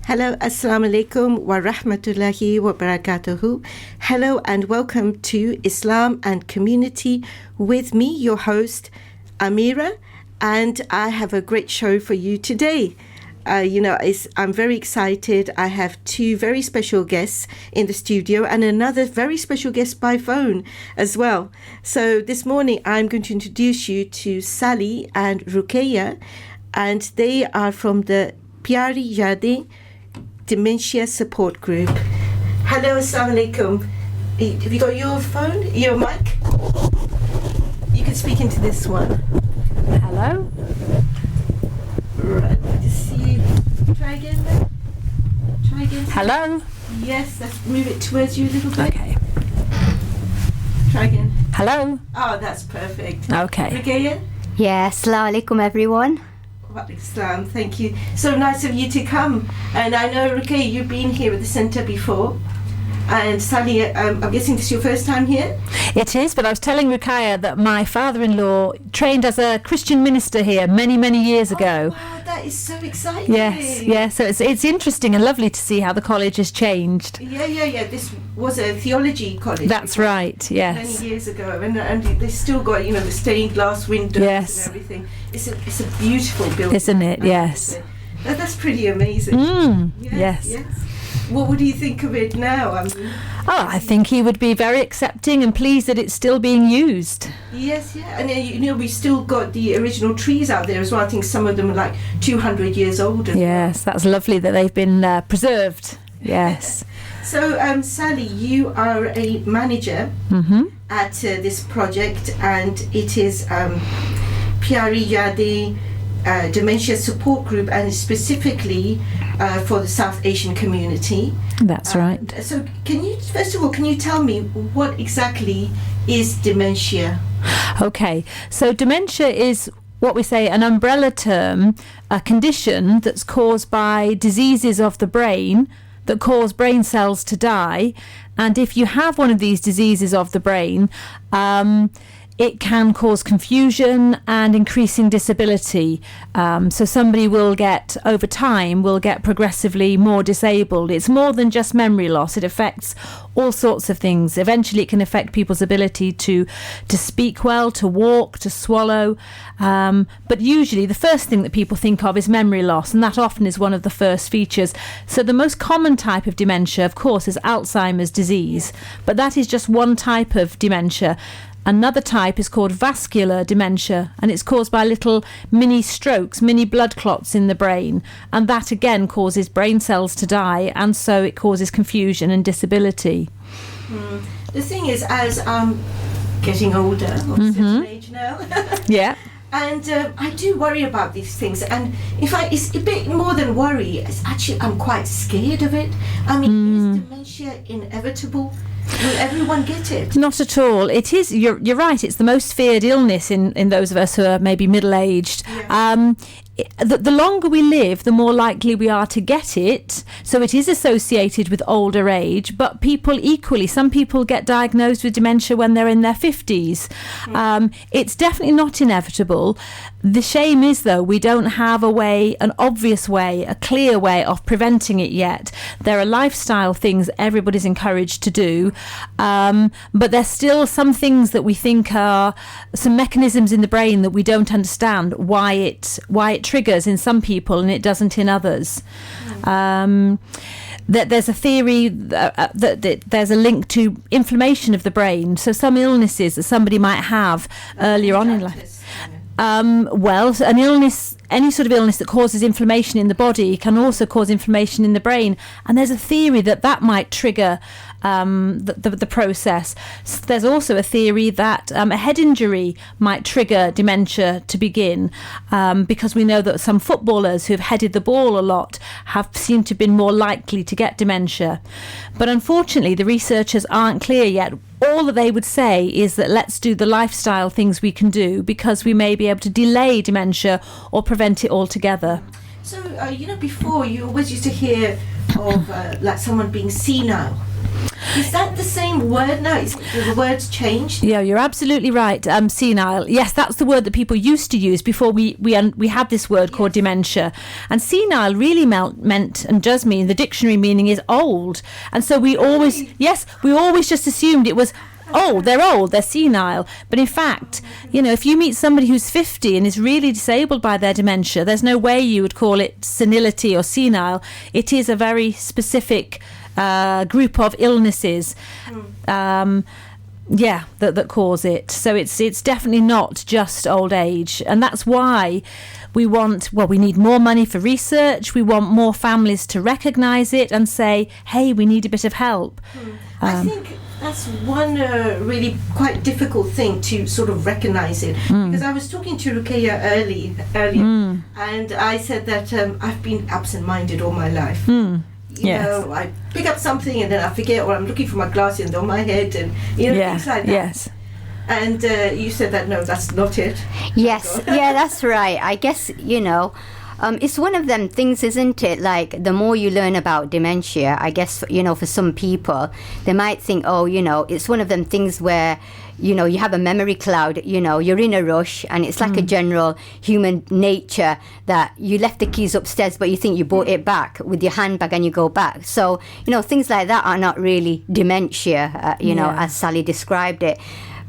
Hello, Assalamu alaikum wa rahmatullahi wa barakatuhu. Hello and welcome to Islam and Community with me, your host, Amira, and I have a great show for you today. I'm very excited. I have two very special guests in the studio and another very special guest by phone as well. So this morning, I'm going to introduce you to Sally and Ruqayya, and they are from the Pyari Yaadein Dementia Support Group. Hello, Assalamu alaikum. Have you got your phone, your mic? You can speak into this one. Hello. Right, just see. Try again then. Try again. Hello. Yes, let's move it towards you a little bit. Okay. Try again. Hello. Oh, that's perfect. Okay. Ruqayya? Yeah, assalamu alaikum everyone. Islam, thank you. So nice of you to come. And I know, Ruqayya, you've been here at the centre before. And Sally, I'm guessing this is your first time here? It is, but I was telling Ruqayya that my father-in-law trained as a Christian minister here many, many years ago. Oh, wow, that is so exciting. Yes. So it's interesting and lovely to see how the college has changed. Yeah. This was a theology college. That's right, yes. Many years ago. And they still got, the stained glass windows Yes. and everything. It's a beautiful building. Isn't it? Yes. That's pretty amazing. Yes. What do you think of it now? I think he would be very accepting and pleased that it's still being used. Yes, yeah. And we still got the original trees out there as well. I think some of them are like 200 years old. Yes, that's lovely that they've been preserved. Yes. So, Sally, you are a manager at this project, and it is Pyari Yaadein Dementia Support Group, and specifically for the South Asian community. That's right. So first of all, can you tell me what exactly is dementia? Okay, so dementia is what we say an umbrella term, a condition that's caused by diseases of the brain that cause brain cells to die. And if you have one of these diseases of the brain, it can cause confusion and increasing disability. So somebody over time will get progressively more disabled. It's more than just memory loss. It affects all sorts of things. Eventually it can affect people's ability to speak well, to walk, to swallow. But usually the first thing that people think of is memory loss, and that often is one of the first features. So the most common type of dementia, of course, is Alzheimer's disease, but that is just one type of dementia. Another type is called vascular dementia, and it's caused by little mini strokes, mini blood clots in the brain, and that again causes brain cells to die, and so it causes confusion and disability. The thing is, as I'm getting older, I'm certain age now, Yeah. and I do worry about these things, and in fact it's a bit more than worry. It's actually, I'm quite scared of it. I mean, is dementia inevitable? Will everyone get it? Not at all. It is. You're right. It's the most feared illness in those of us who are maybe middle-aged. Yeah. The longer we live, the more likely we are to get it. So it is associated with older age, but some people get diagnosed with dementia when they're in their 50s. It's definitely not inevitable. The shame is, though, we don't have an obvious way, a clear way of preventing it yet. There are lifestyle things everybody's encouraged to do, but there's still some things that we think are some mechanisms in the brain that we don't understand why it triggers in some people and it doesn't in others. That there's a theory that there's a link to inflammation of the brain. So some illnesses that somebody might have earlier on in life. An illness, any sort of illness that causes inflammation in the body can also cause inflammation in the brain, and there's a theory that might trigger the process. There's also a theory that a head injury might trigger dementia to begin, because we know that some footballers who've headed the ball a lot have seemed to have been more likely to get dementia. But unfortunately, the researchers aren't clear yet. All that they would say is that let's do the lifestyle things we can do, because we may be able to delay dementia or prevent it altogether. So, before you always used to hear of like someone being senile. Is that the same word now? Is the word's changed? Yeah, you're absolutely right. Senile. Yes, that's the word that people used to use before we had this word called dementia. And senile really meant and does mean, the dictionary meaning is old. And so we always just assumed it was, oh, they're senile. But in fact, if you meet somebody who's 50 and is really disabled by their dementia, there's no way you would call it senility or senile. It is a very specific group of illnesses that cause it. So it's definitely not just old age, and that's why we need more money for research. We want more families to recognise it and say, hey, we need a bit of help. I think that's one really quite difficult thing to sort of recognise it, because I was talking to Ruqayya earlier, and I said that I've been absent-minded all my life. You know, I pick up something and then I forget, or I'm looking for my glasses and they're on my head, and things like that. Yes. And you said that no, that's not it. Yes, yeah, that's right. I guess it's one of them things, isn't it? Like, the more you learn about dementia, I guess for some people, they might think, it's one of them things where you have a memory cloud, you're in a rush, and it's like a general human nature that you left the keys upstairs, but you think you brought it back with your handbag and you go back. So, things like that are not really dementia, as Sally described it.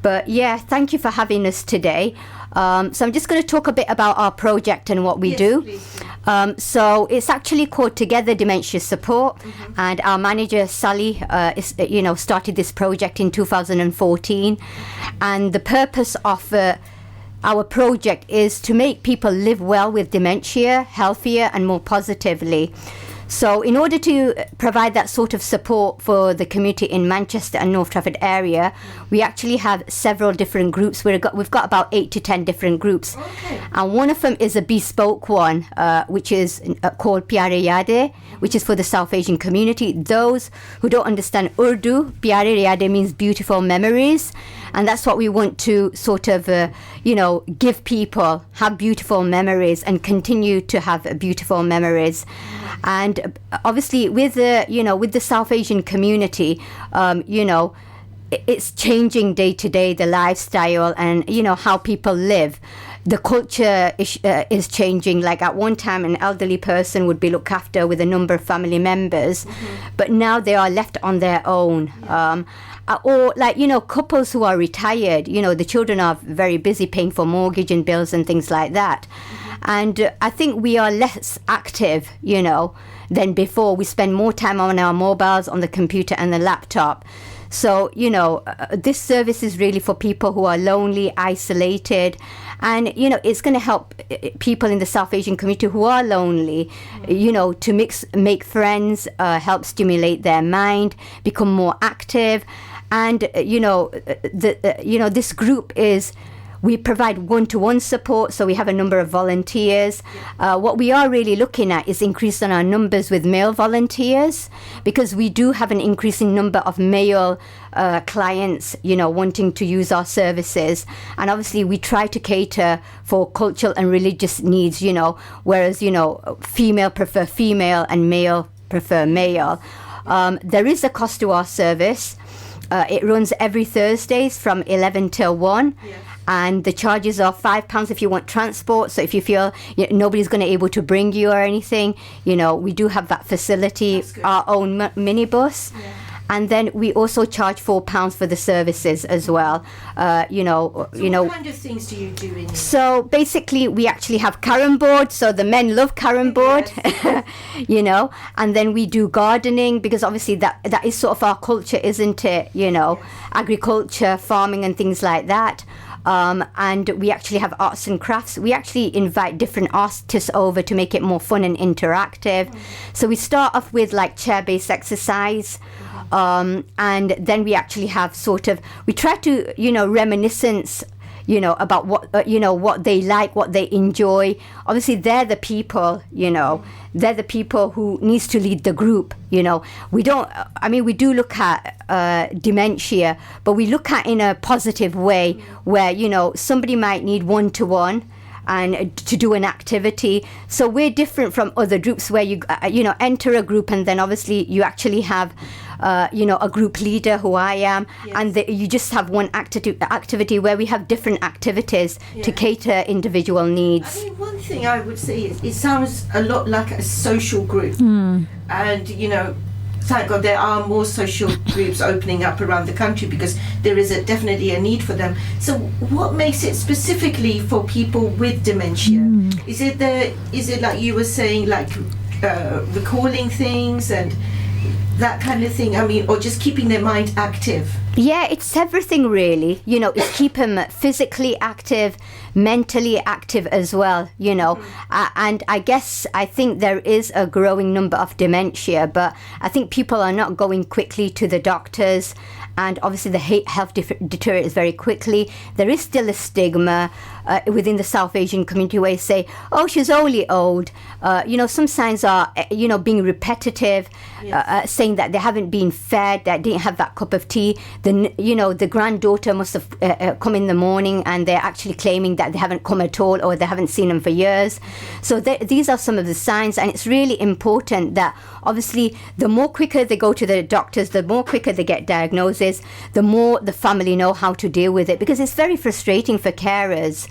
But yeah, thank you for having us today. So I'm just going to talk a bit about our project and what we do. Please. So it's actually called Together Dementia Support, and our manager Sally, started this project in 2014, and the purpose of our project is to make people live well with dementia, healthier and more positively. So in order to provide that sort of support for the community in Manchester and North Trafford area, we actually have several different groups. We've got about 8 to 10 different groups. Okay. And one of them is a bespoke one, which is called Pyare Yade, which is for the South Asian community. Those who don't understand Urdu, Pyare Yade means beautiful memories. And that's what we want to sort of, give people, have beautiful memories and continue to have beautiful memories. And obviously with the South Asian community, it's changing day to day, the lifestyle and, how people live. The culture is changing. Like at one time, an elderly person would be looked after with a number of family members, but now they are left on their own. Or couples who are retired, the children are very busy paying for mortgage and bills and things like that. And I think we are less active, than before. We spend more time on our mobiles, on the computer and the laptop. So, this service is really for people who are lonely, isolated, and, it's going to help people in the South Asian community who are lonely, to make friends, help stimulate their mind, become more active. And, this group we provide one-to-one support, so we have a number of volunteers. What we are really looking at is increasing our numbers with male volunteers, because we do have an increasing number of male clients, wanting to use our services. And obviously we try to cater for cultural and religious needs, whereas, female prefer female and male prefer male. There is a cost to our service. It runs every Thursdays from 11 till 1. Yes. And the charges are £5 if you want transport. So if you feel nobody's going to be able to bring you or anything, we do have that facility, our own minibus. Yeah. And then we also charge £4 for the services as well. What kind of things do you do in it? So basically, we actually have carom board. So the men love carom board, Yes. And then we do gardening, because obviously that is sort of our culture, isn't it? Yes. Agriculture, farming and things like that. And we actually have arts and crafts. We actually invite different artists over to make it more fun and interactive. So we start off with like chair-based exercise. And then we actually have we try to, reminiscence, about what they like, what they enjoy. Obviously, they're the people, they're the people who needs to lead the group, We do look at dementia, but we look at in a positive way where, somebody might need one-to-one, and to do an activity. So we're different from other groups where you enter a group and then obviously you actually have a group leader, who I am, and you just have one activity where we have different activities to cater individual needs. I mean, one thing I would say is it sounds a lot like a social group, and thank God there are more social groups opening up around the country because there is definitely a need for them. So what makes it specifically for people with dementia? Is it like you were saying, like recalling things and that kind of thing? I mean, or just keeping their mind active? Yeah, it's everything really. It's keep them physically active, mentally active as well, and I think there is a growing number of dementia, but I think people are not going quickly to the doctors, and obviously the health deteriorates very quickly. There is still a stigma within the South Asian community where you say, oh, she's only old. Some signs are, being repetitive, saying that they haven't been fed, that didn't have that cup of tea. The granddaughter must have come in the morning and they're actually claiming that they haven't come at all or they haven't seen them for years. So these are some of the signs, and it's really important that obviously the more quicker they go to the doctors, the more quicker they get diagnosis, the more the family know how to deal with it, because it's very frustrating for carers,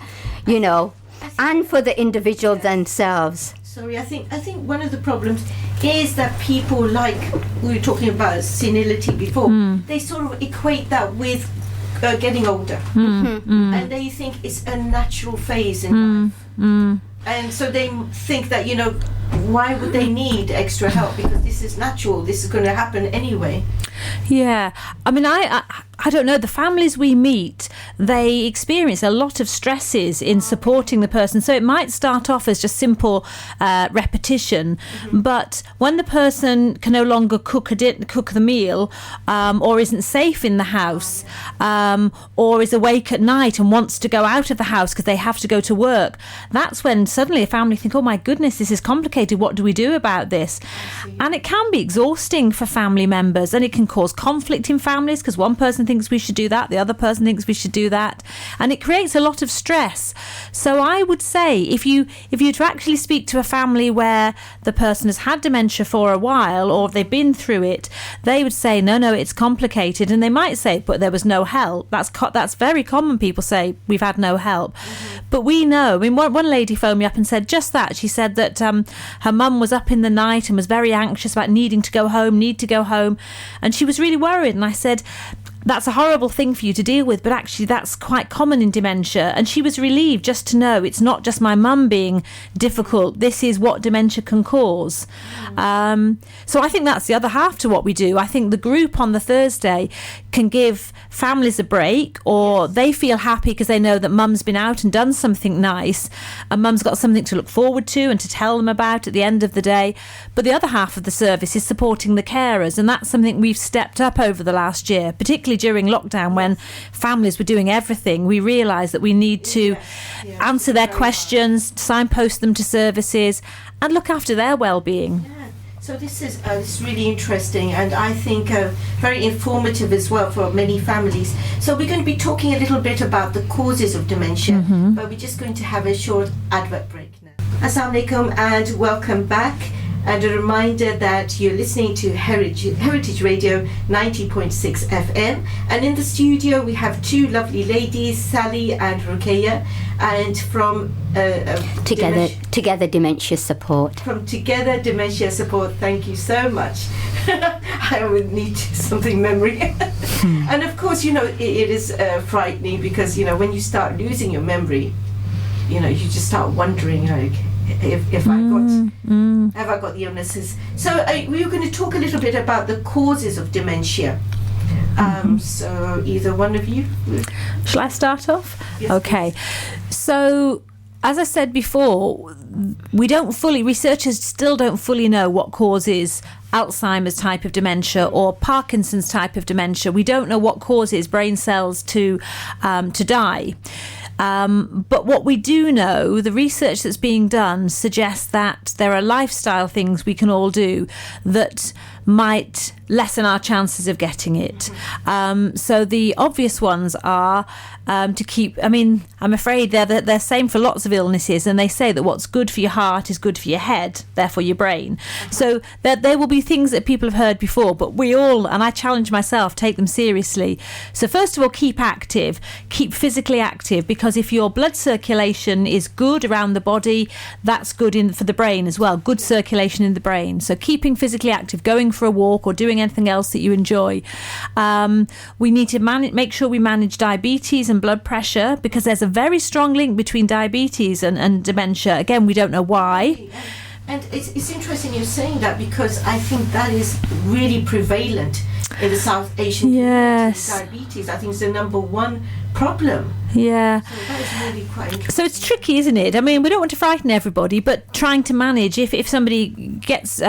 and for the individuals themselves. Sorry, I think one of the problems is that people, like we were talking about senility before, they sort of equate that with getting older, and they think it's a natural phase in life, and so they think that why would they need extra help, because this is natural, this is going to happen anyway. Yeah, I mean, I don't know, the families we meet, they experience a lot of stresses in supporting the person. So it might start off as just simple repetition, but when the person can no longer cook the meal, or isn't safe in the house, or is awake at night and wants to go out of the house because they have to go to work, that's when suddenly a family think, oh my goodness, this is complicated, what do we do about this? And it can be exhausting for family members, and it can cause conflict in families because one person thinks we should do that, the other person thinks we should do that, and it creates a lot of stress. So I would say if you to actually speak to a family where the person has had dementia for a while, or they've been through it, they would say no, it's complicated, and they might say, but there was no help. That's very common. People say we've had no help, but we know. I mean, one lady phoned me up and said just that. She said that her mum was up in the night and was very anxious about needing to go home, and she was really worried. And I said, that's a horrible thing for you to deal with, but actually that's quite common in dementia. And she was relieved just to know it's not just my mum being difficult, this is what dementia can cause. So I think that's the other half to what we do. I think the group on the Thursday can give families a break, or they feel happy because they know that mum's been out and done something nice, and mum's got something to look forward to and to tell them about at the end of the day. But the other half of the service is supporting the carers, and that's something we've stepped up over the last year, particularly during lockdown when families were doing everything. We realised that we need to answer their questions, signpost them to services, and look after their well-being. So this is really interesting, and I think very informative as well for many families. So we're going to be talking a little bit about the causes of dementia, but we're just going to have a short advert break now. Assalamu alaikum and welcome back. And a reminder that you're listening to Heritage Radio 90.6 FM. And in the studio we have two lovely ladies, Sally and Ruqayya, and from Together Dementia Support. From Together Dementia Support, thank you so much. I would need something memory. And of course, it is frightening because, when you start losing your memory, you just start wondering, like, if have I got the illnesses. So we were going to talk a little bit about the causes of dementia. So either one of you? Shall I start off? Yes, okay. Please. So as I said before, researchers still don't fully know what causes Alzheimer's type of dementia or Parkinson's type of dementia. We don't know what causes brain cells to die. But what we do know, the research that's being done suggests that there are lifestyle things we can all do that might lessen our chances of getting it. So the obvious ones are to keep, I'm afraid they're same for lots of illnesses, and they say that what's good for your heart is good for your head, therefore your brain. So there will be things that people have heard before, but we all, and I challenge myself, take them seriously. So first of all, keep active, keep physically active, because if your blood circulation is good around the body, that's good for the brain as well, good circulation in the brain. So keeping physically active, going for a walk or doing anything else that you enjoy. We need to make sure we manage diabetes and blood pressure, because there's a very strong link between diabetes and dementia. Again, we don't know why. And it's interesting you're saying that, because I think that is really prevalent in the South Asian community. Diabetes, I think, is the number one problem. Yeah. So that is really quite interesting. So it's tricky, isn't it? I mean, we don't want to frighten everybody, but trying to manage, if somebody gets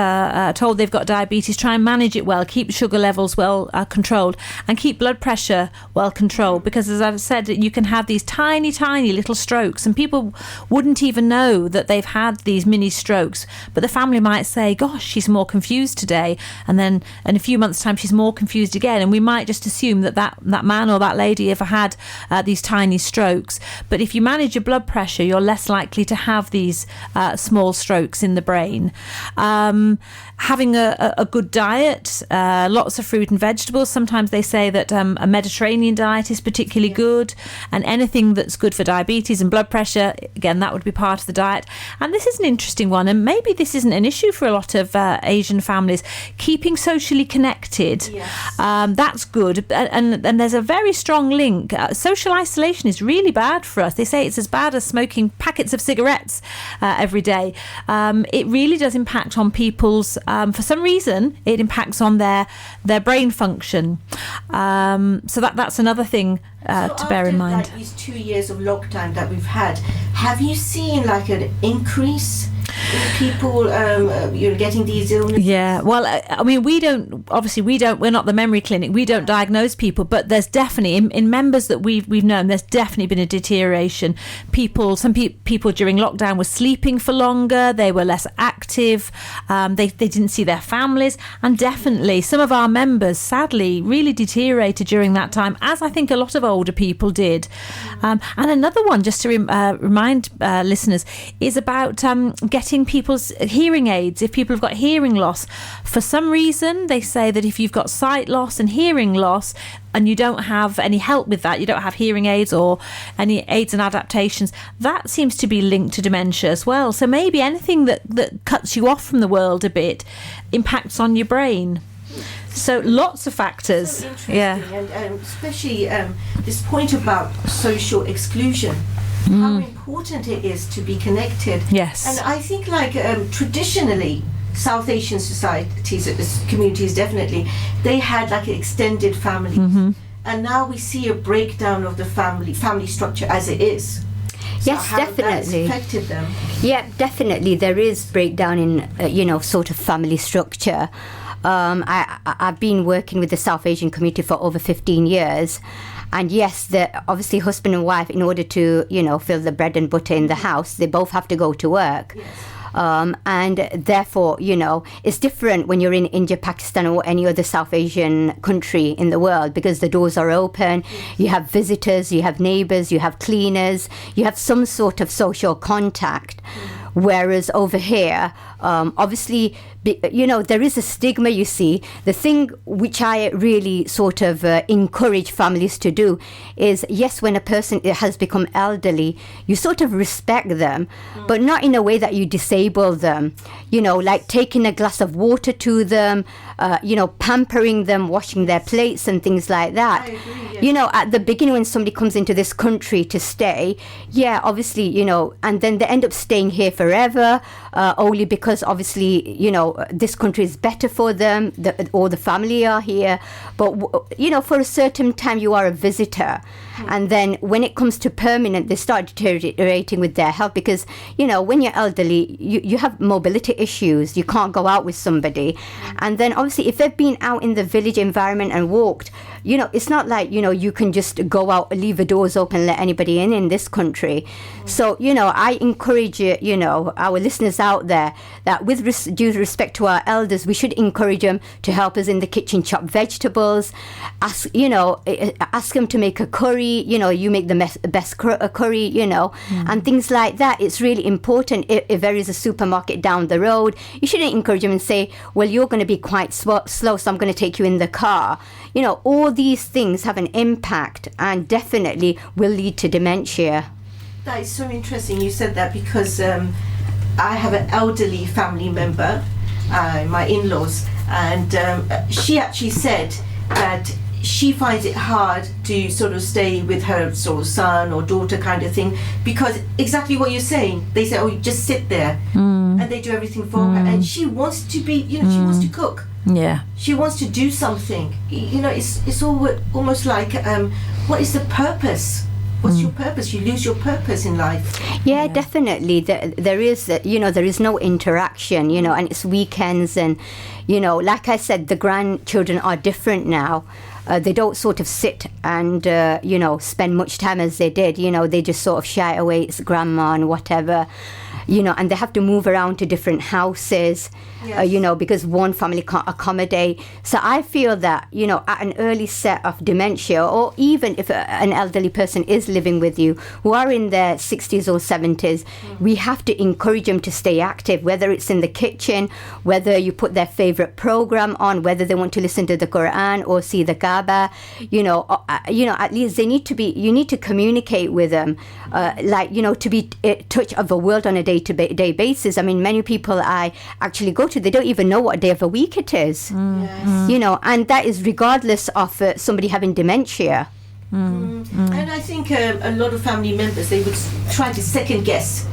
told they've got diabetes, try and manage it well, keep sugar levels well controlled, and keep blood pressure well controlled, because as I've said, you can have these tiny, tiny little strokes, and people wouldn't even know that they've had these mini strokes, but the family might say, gosh, she's more confused today, and then in a few months' time she's more confused again, and we might just assume that man or that lady ever had these tiny strokes. But if you manage your blood pressure, you're less likely to have these small strokes in the brain. Having a good diet, lots of fruit and vegetables. Sometimes they say that a Mediterranean diet is particularly good, and anything that's good for diabetes and blood pressure, again, that would be part of the diet. And this is an interesting one, and maybe this isn't an issue for a lot of Asian families. Keeping socially connected, that's good, and there's a very strong link. Social isolation is really bad for us. They say it's as bad as smoking packets of cigarettes every day. It really does impact on people's, for some reason, it impacts on their brain function. So that's another thing to bear in mind. Like these 2 years of lockdown that we've had, have you seen like an increase in people getting these illnesses? Yeah, well, I mean, we're not the memory clinic, we don't diagnose people, but there's definitely, in members that we've known, there's definitely been a deterioration. Some people during lockdown were sleeping for longer, they were less active, they didn't see their families, and definitely some of our members, sadly, really deteriorated during that time, as I think a lot of older people did. And another one, just to remind listeners, is about getting people's hearing aids. If people have got hearing loss, for some reason they say that if you've got sight loss and hearing loss and you don't have any help with that, you don't have hearing aids or any aids and adaptations, that seems to be linked to dementia as well. So maybe anything that cuts you off from the world a bit impacts on your brain. So lots of factors. So interesting. And especially this point about social exclusion. How important it is to be connected. Yes. And I think traditionally, South Asian societies, communities definitely, they had like extended families. And now we see a breakdown of the family structure as it is. So Yes, how definitely. that's affected them. Yeah, definitely. There is breakdown in, sort of family structure. I've been working with the South Asian community for over 15 years. And yes, obviously husband and wife, in order to, fill the bread and butter in the house, they both have to go to work. Yes. And therefore, it's different when you're in India, Pakistan, or any other South Asian country in the world, because the doors are open, you have visitors, you have neighbors, you have cleaners, you have some sort of social contact. Whereas over here, obviously, there is a stigma, you see. The thing which I really sort of encourage families to do is, yes, when a person has become elderly, you sort of respect them, but not in a way that you disable them. Like taking a glass of water to them, pampering them, washing their plates and things like that. I agree, yes. At the beginning when somebody comes into this country to stay, obviously, and then they end up staying here forever, only because obviously, this country is better for them, or the family are here. But, for a certain time you are a visitor. And then when it comes to permanent, they start deteriorating with their health, because, when you're elderly, you have mobility issues. You can't go out with somebody. And then obviously if they've been out in the village environment and walked, it's not like, you can just go out, leave the doors open, let anybody in this country. So, I encourage, our listeners out there that with due respect to our elders, we should encourage them to help us in the kitchen chop vegetables, ask them to make a curry, you make the best curry, and things like that. It's really important. If there is a supermarket down the road, you shouldn't encourage them and say, well, you're going to be quite slow, so I'm going to take you in the car. All these things have an impact and definitely will lead to dementia. That is so interesting you said that, because I have an elderly family member, my in-laws, and she actually said that she finds it hard to sort of stay with her sort of son or daughter kind of thing, because exactly what you're saying, they say, oh, you just sit there, and they do everything for her, and she wants to be, she wants to cook. Yeah. She wants to do something. It's almost like, what is the purpose? What's your purpose? You lose your purpose in life. Yeah, definitely. There is, there is no interaction, and it's weekends, and, like I said, the grandchildren are different now. They don't sort of sit and, spend much time as they did. They just sort of shy away. It's grandma and whatever. And they have to move around to different houses, yes. Because one family can't accommodate. So I feel that, at an early set of dementia, or even if an elderly person is living with you who are in their 60s or 70s, we have to encourage them to stay active, whether it's in the kitchen, whether you put their favorite program on, whether they want to listen to the Quran or see the Kaaba, at least you need to communicate with them, to be touch of the world on a day-to-day basis. I mean, many people I actually go to, they don't even know what day of the week it is. Yes. And that is regardless of somebody having dementia. And I think a lot of family members, they would try to second guess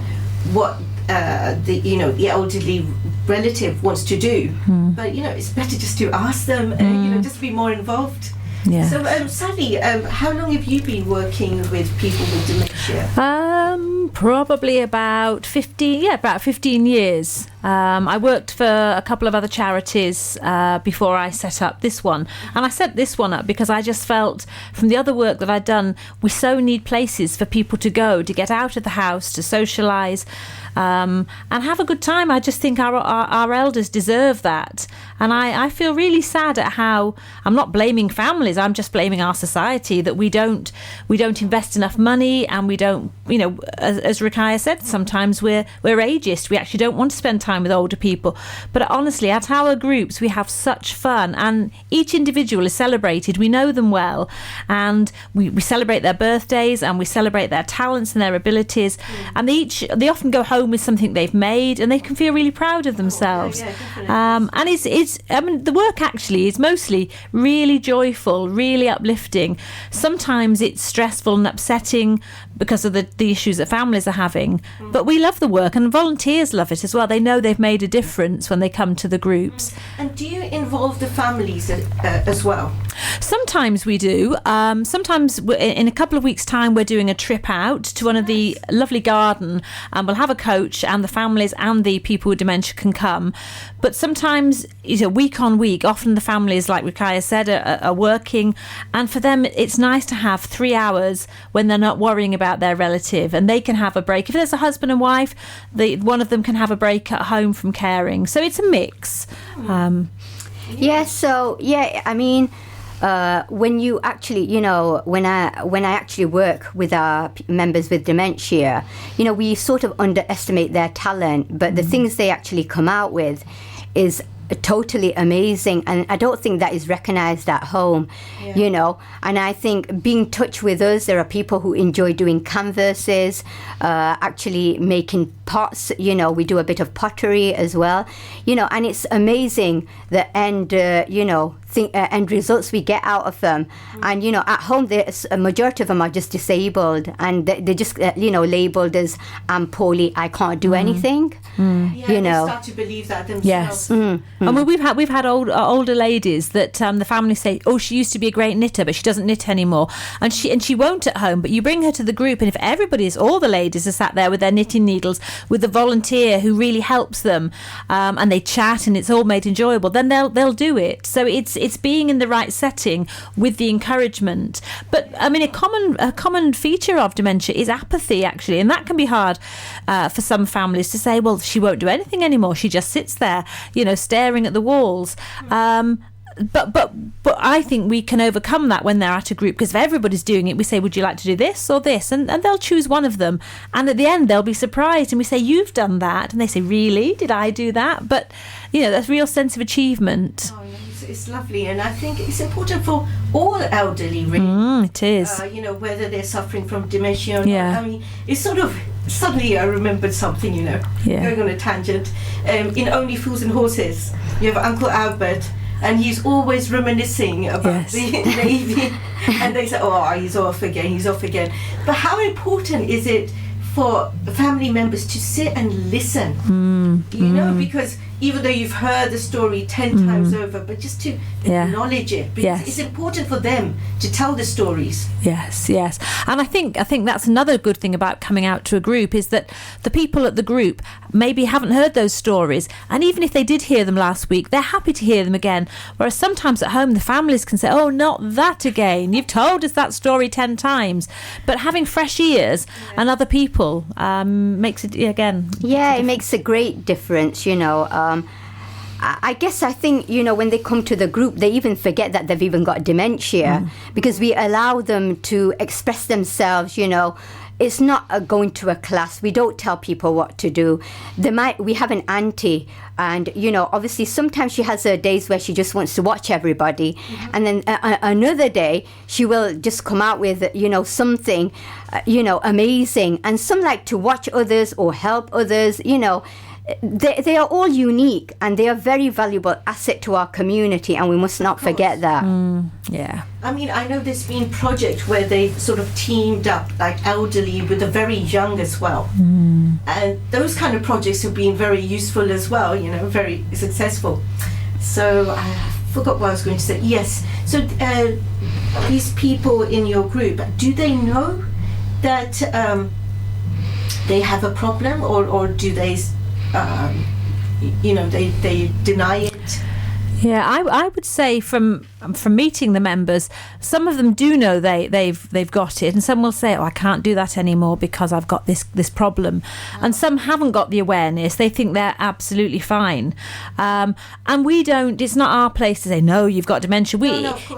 what the elderly relative wants to do. But it's better just to ask them, just be more involved. Yeah. So, Sally, how long have you been working with people with dementia? Probably about 15 years. I worked for a couple of other charities before I set up this one. And I set this one up because I just felt from the other work that I'd done, we so need places for people to go, to get out of the house, to socialise, and have a good time. I just think our elders deserve that. And I feel really sad at how, I'm not blaming families, I'm just blaming our society, that we don't invest enough money, and we don't, as Ruqayyah said, sometimes we're ageist. We actually don't want to spend time with older people. But honestly, at our groups, we have such fun, and each individual is celebrated. We know them well, and we celebrate their birthdays, and we celebrate their talents and their abilities. And they often go home with something they've made, and they can feel really proud of themselves. And the work actually is mostly really joyful, really uplifting. Sometimes it's stressful and upsetting because of the issues that families are having. But we love the work, and volunteers love it as well. They know they've made a difference when they come to the groups. And do you involve the families as well? Sometimes we do. Sometimes in a couple of weeks' time, we're doing a trip out to one of the lovely garden, and we'll have a coach, and the families and the people with dementia can come. But sometimes, week on week, often the families, like Ruqayyah said, are working, and for them it's nice to have 3 hours when they're not worrying about their relative, and they can have a break. If there's a husband and wife, one of them can have a break at home from caring. So it's a mix. When you actually, when I actually work with our members with dementia, we sort of underestimate their talent, but the things they actually come out with is totally amazing, and I don't think that is recognized at home. And I think being in touch with us, there are people who enjoy doing canvases, actually making pots. We do a bit of pottery as well, and it's amazing the end end results we get out of them. And at home, a majority of them are just disabled, and they're just labeled as I'm poorly, I can't do anything. They start to believe that themselves. Yes. I mean, we've had older ladies that the family say, oh, she used to be a great knitter, but she doesn't knit anymore, and she won't at home. But you bring her to the group, and if all the ladies are sat there with their knitting needles, with the volunteer who really helps them, and they chat, and it's all made enjoyable, then they'll do it. So it's it's being in the right setting with the encouragement. But I mean, a common feature of dementia is apathy, actually, and that can be hard for some families to say, well, she won't do anything anymore. She just sits there, staring at the walls. But I think we can overcome that when they're at a group, because if everybody's doing it, we say, would you like to do this or this? And they'll choose one of them. And at the end, they'll be surprised. And we say, you've done that. And they say, really? Did I do that? But, that's a real sense of achievement. Oh, it's lovely. And I think it's important for all elderly, really. It is. Whether they're suffering from dementia or not. I mean, it's sort of, suddenly I remembered something, going on a tangent. In Only Fools and Horses, you have Uncle Albert, and he's always reminiscing about the Navy. And they say, oh, he's off again. But how important is it for family members to sit and listen? Because even though you've heard the story 10 times over, but just to acknowledge it, because it's important for them to tell the stories. Yes. And I think that's another good thing about coming out to a group, is that the people at the group maybe haven't heard those stories, and even if they did hear them last week, they're happy to hear them again. Whereas sometimes at home the families can say, oh, not that again, you've told us that story 10 times. But having fresh ears and other people makes it again. It makes a great difference. I think, when they come to the group, they even forget that they've even got dementia, because we allow them to express themselves. It's not going to a class. We don't tell people what to do. We have an auntie, and obviously sometimes she has her days where she just wants to watch everybody, and then another day she will just come out with something amazing. And some like to watch others or help others. They are all unique, and they are very valuable asset to our community, and we must not forget that. I mean, I know there's been projects where they've sort of teamed up, like elderly with the very young as well. And those kind of projects have been very useful as well, very successful. So I forgot what I was going to say. Yes. So these people in your group, do they know that they have a problem, or do they... they deny it? I would say from meeting the members, some of them do know they've got it, and some will say, oh, I can't do that anymore because I've got this problem. And some haven't got the awareness. They think they're absolutely fine. And we don't, it's not our place to say, no, you've got dementia.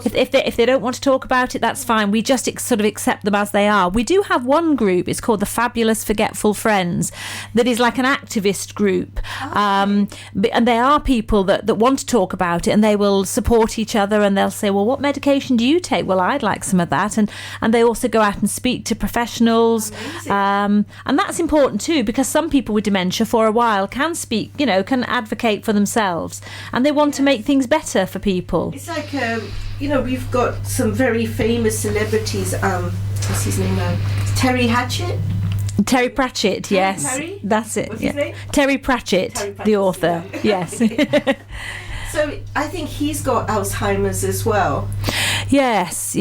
If they don't want to talk about it, that's fine. We just sort of accept them as they are. We do have one group, it's called the Fabulous Forgetful Friends, that is like an activist group. And they are people that want to talk about it, and they will support each other, and they'll say, well, what medication do you take? Well, I'd like some of that. And they also go out and speak to professionals. And that's important too, because some people with dementia for a while can speak, can advocate for themselves, and they want to make things better for people. It's like, we've got some very famous celebrities. What's his name now? Terry Pratchett, yes. Terry? That's it. What's his name? Terry Pratchett, the author. Yes. So I think he's got Alzheimer's as well. Yes.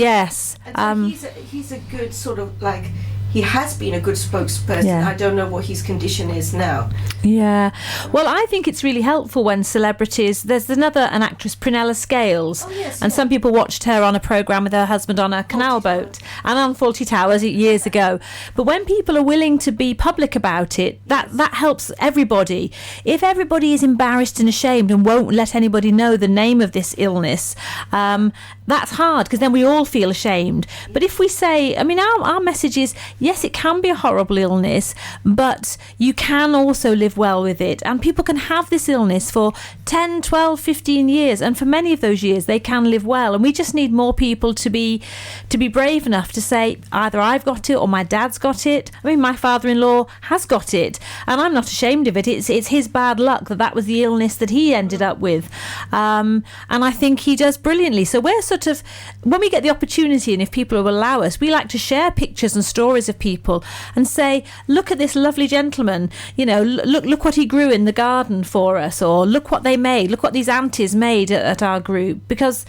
And so he's a good sort of like, he has been a good spokesperson. I don't know what his condition is now. Yeah. Well, I think it's really helpful when celebrities... There's an actress, Prunella Scales, and some people watched her on a programme with her husband on a canal boat and on Fawlty Towers years ago. But when people are willing to be public about it, that helps everybody. If everybody is embarrassed and ashamed and won't let anybody know the name of this illness, that's hard, because then we all feel ashamed. But if we say, I mean, our message is, yes, it can be a horrible illness, but you can also live well with it. And people can have this illness for 10, 12, 15 years. And for many of those years, they can live well. And we just need more people to be brave enough to say, either I've got it or my dad's got it. I mean, my father-in-law has got it, and I'm not ashamed of it. It's his bad luck that was the illness that he ended up with. And I think he does brilliantly. So we're sort of, when we get the opportunity, and if people will allow us, we like to share pictures and stories of people and say, look at this lovely gentleman, look what he grew in the garden for us, or look what they made, look what these aunties made at our group, because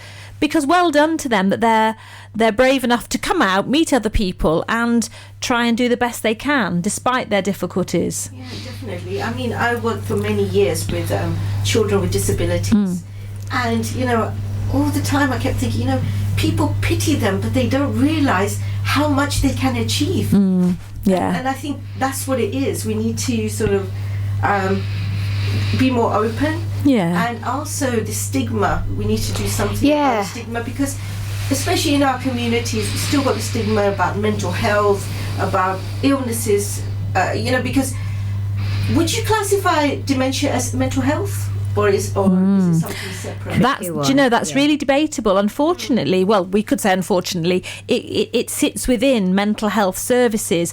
well done to them that they're brave enough to come out, meet other people, and try and do the best they can despite their difficulties. Yeah, definitely. I mean, I worked for many years with children with disabilities, and all the time I kept thinking, people pity them, but they don't realize how much they can achieve. Yeah. And I think that's what it is. We need to sort of be more open. Yeah. And also the stigma. We need to do something about the stigma, because especially in our communities, we've still got the stigma about mental health, about illnesses, because would you classify dementia as mental health? Or is it something separate? That's really debatable. Unfortunately, well, we could say unfortunately, it sits within mental health services.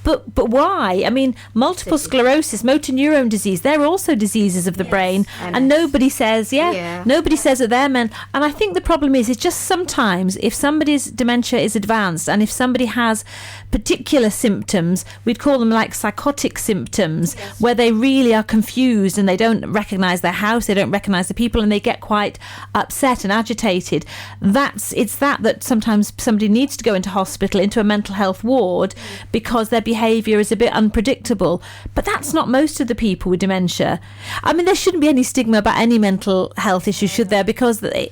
But why? I mean, multiple sclerosis, motor neurone disease, they're also diseases of the brain. And nobody says, nobody says that they're men. And I think the problem is just sometimes if somebody's dementia is advanced and if somebody has particular symptoms, we'd call them like psychotic symptoms, where they really are confused and they don't recognise their house, they don't recognise the people, and they get quite upset and agitated. It's that sometimes somebody needs to go into hospital, into a mental health ward, because their behaviour is a bit unpredictable. But that's not most of the people with dementia. I mean, there shouldn't be any stigma about any mental health issue, should there? Because they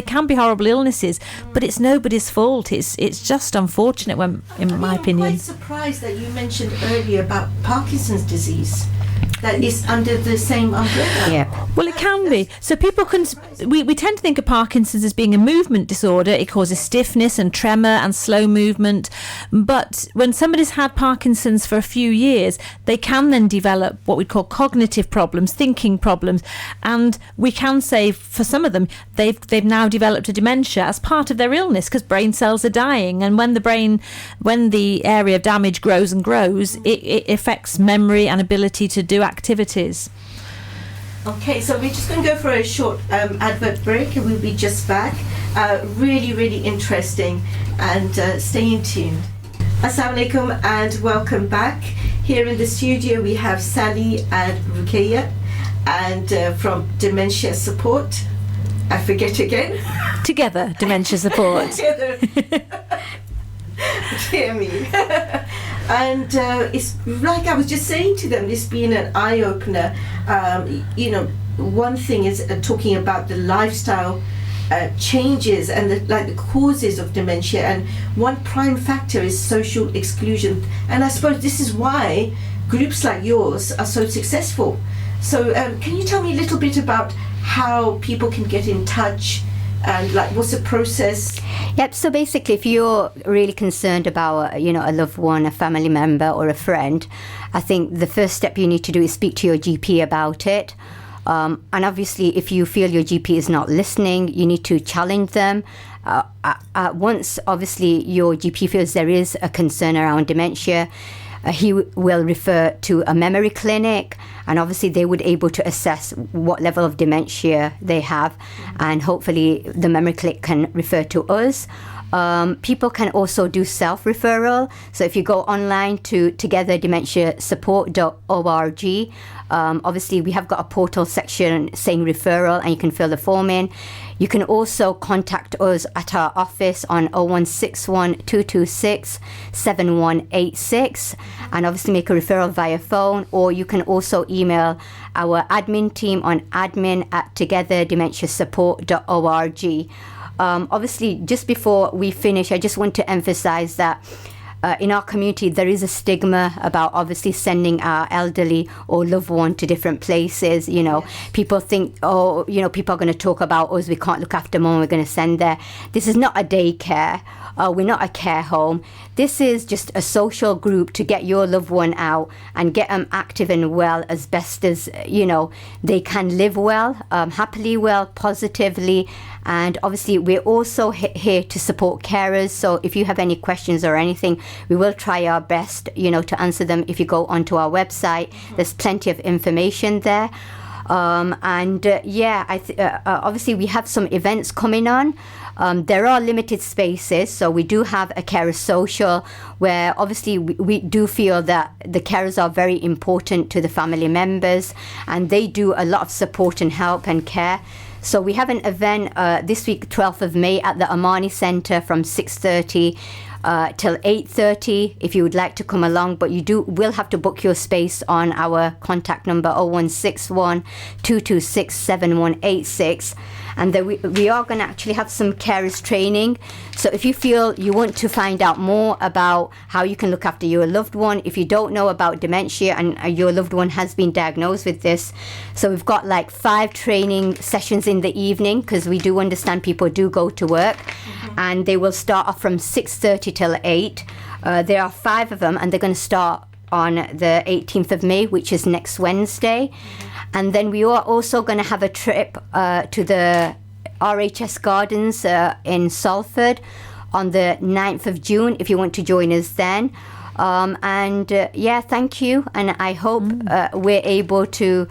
can be horrible illnesses, but it's nobody's fault. It's just unfortunate, in my opinion. I'm quite surprised that you mentioned earlier about Parkinson's disease. That is under the same umbrella. Yeah. Well, it can be. So people we tend to think of Parkinson's as being a movement disorder. It causes stiffness and tremor and slow movement. But when somebody's had Parkinson's for a few years, they can then develop what we call cognitive problems, thinking problems. And we can say for some of them, they've now developed a dementia as part of their illness, because brain cells are dying. And when the area of damage grows and grows, it affects memory and ability to do activities. Okay, so we're just going to go for a short advert break, and we'll be just back. Really, really interesting, and stay tuned. Assalamu alaikum and welcome back. Here in the studio we have Sally and Ruqayya, and from Dementia Support. I forget again. Together, Dementia Support. Together. Dear me. And it's like I was just saying to them, this being an eye-opener. One thing is talking about the lifestyle changes and the causes of dementia, and one prime factor is social exclusion. And I suppose this is why groups like yours are so successful. So can you tell me a little bit about how people can get in touch, and what's the process? Yep. So basically, if you're really concerned about, a loved one, a family member, or a friend, I think the first step you need to do is speak to your GP about it. And obviously, if you feel your GP is not listening, you need to challenge them. Once, obviously, your GP feels there is a concern around dementia, he will refer to a memory clinic, and obviously they would able to assess what level of dementia they have, and hopefully the memory clinic can refer to us. People can also do self-referral. So if you go online to togetherdementiasupport.org, obviously we have got a portal section saying referral, and you can fill the form in. You can also contact us at our office on 0161 226 7186, and obviously make a referral via phone, or you can also email our admin team on admin@togetherdementiasupport.org. Obviously, just before we finish, I just want to emphasize that in our community, there is a stigma about obviously sending our elderly or loved one to different places. People think, people are going to talk about us, we can't look after mom, we're going to send there. This is not a daycare. We're not a care home. This is just a social group to get your loved one out and get them active and well as best as, they can live well, happily well, positively. And obviously, we're also here to support carers. So if you have any questions or anything, we will try our best, to answer them. If you go onto our website, there's plenty of information there. Obviously, we have some events coming on. There are limited spaces, so we do have a carer social where obviously we do feel that the carers are very important to the family members, and they do a lot of support and help and care. So we have an event this week, 12th of May, at the Amani Centre from 6:30. till 8:30 if you would like to come along, but you will have to book your space on our contact number 0161 226 7186. And then we are going to actually have some carers training. So if you feel you want to find out more about how you can look after your loved one, if you don't know about dementia and your loved one has been diagnosed with this, so we've got like 5 training sessions in the evening, because we do understand people do go to work, and they will start off from 6:30 till 8. There are 5 of them, and they're going to start on the 18th of May, which is next Wednesday. And then we are also going to have a trip to the RHS Gardens in Salford on the 9th of June, if you want to join us then. Thank you. And I hope we're able to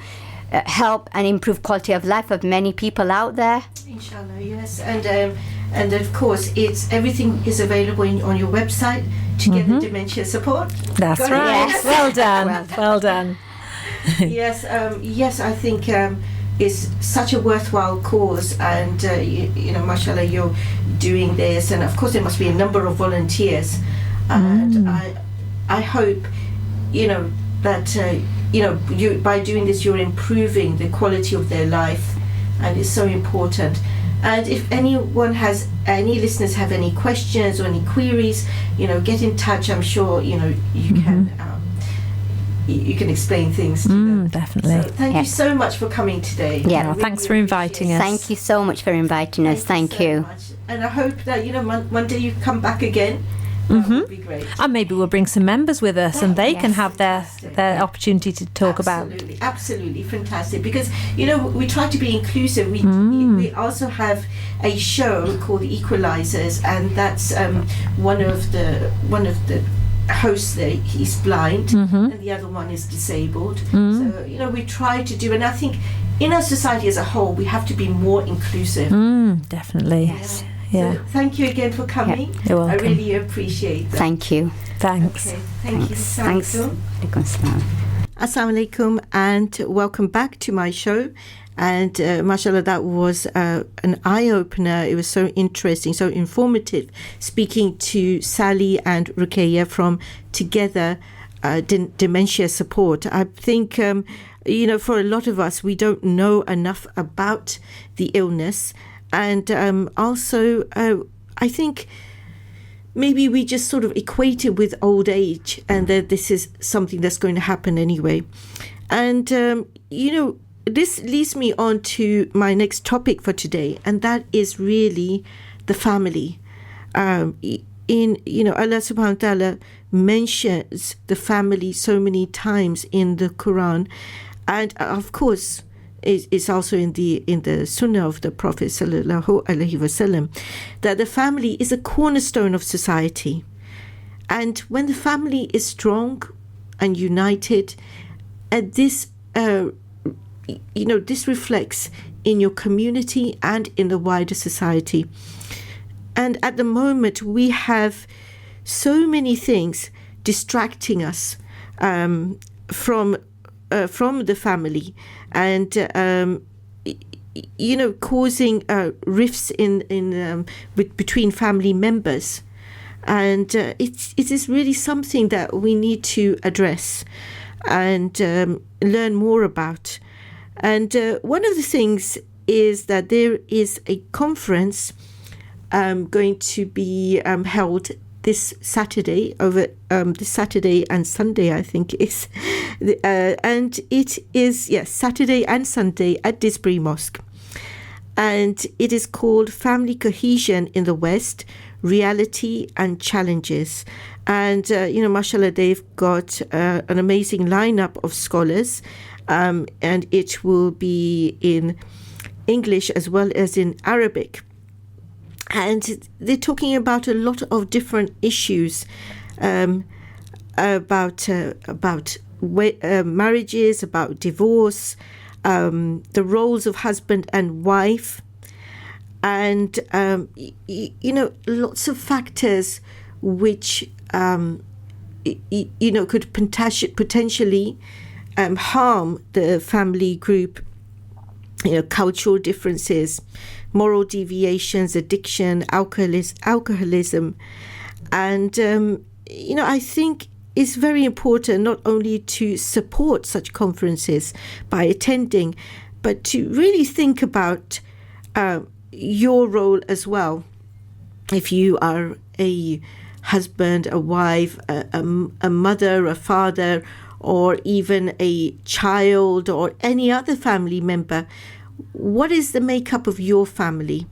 help and improve quality of life of many people out there. Inshallah, yes. And of course, everything is available on your website, Together Dementia Support. That's right. Yes. Well done. Well done. Yes, I think it's such a worthwhile cause, and mashallah, you're doing this, and of course there must be a number of volunteers, and I hope that you, by doing this, you're improving the quality of their life, and it's so important. And if any listeners have any questions or any queries, get in touch. I'm sure you can. You can explain things to them. Definitely. So thank you so much for coming today. Yeah. Well, thanks for inviting us. Thank you so much for inviting us. Thank you. So much. And I hope that one day you come back again. That would be great. And maybe we'll bring some members with us, and they can have their opportunity to talk about. Absolutely fantastic. Because we try to be inclusive. We also have a show called The Equalizers, and that's one of the hosts there, he's blind, and the other one is disabled. So we try to do, and I think in our society as a whole we have to be more inclusive. Definitely. So thank you again for coming. Yeah, you're welcome. I really appreciate that. Thank you. Thanks. Okay, thank you. Thanks. Assalamu alaikum, and welcome back to my show. And mashallah, that was an eye-opener. It was so interesting, so informative, speaking to Sally and Ruqayya from Together Dementia Support. I think, for a lot of us, we don't know enough about the illness. And also, I think maybe we just sort of equate it with old age, and that this is something that's going to happen anyway. And, this leads me on to my next topic for today, and that is really the family. Allah subhanahu wa ta'ala mentions the family so many times in the Quran, and of course it's also in the Sunnah of the Prophet sallallahu alaihi wasallam, that the family is a cornerstone of society. And when the family is strong and united, this this reflects in your community and in the wider society. And at the moment, we have so many things distracting us from the family, and causing rifts in between family members. And it is really something that we need to address and learn more about. And one of the things is that there is a conference going to be held this Saturday, over this Saturday and Sunday, I think it is. And it is, Saturday and Sunday at Disbury Mosque. And it is called Family Cohesion in the West, Reality and Challenges. And, mashallah, they've got an amazing lineup of scholars. And it will be in English as well as in Arabic. And they're talking about a lot of different issues about marriages, about divorce, the roles of husband and wife, and lots of factors which could potentially harm the family group. Cultural differences, moral deviations, addiction, alcoholism, And, I think it's very important not only to support such conferences by attending, but to really think about your role as well. If you are a husband, a wife, a mother, a father, or even a child or any other family member, what is the makeup of your family?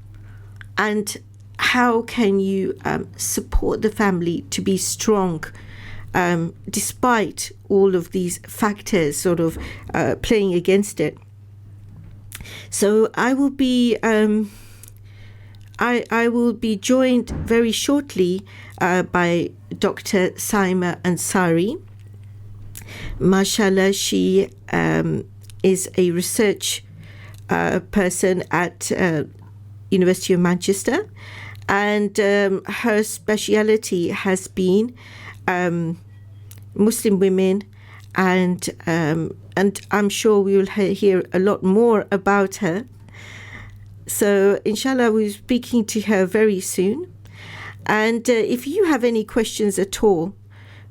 And how can you support the family to be strong despite all of these factors sort of playing against it? So I will be I will be joined very shortly by Dr. Saima Ansari. Mashallah, she is a research person at University of Manchester, and her speciality has been Muslim women, and I'm sure we will hear a lot more about her. So inshallah, we're speaking to her very soon. And if you have any questions at all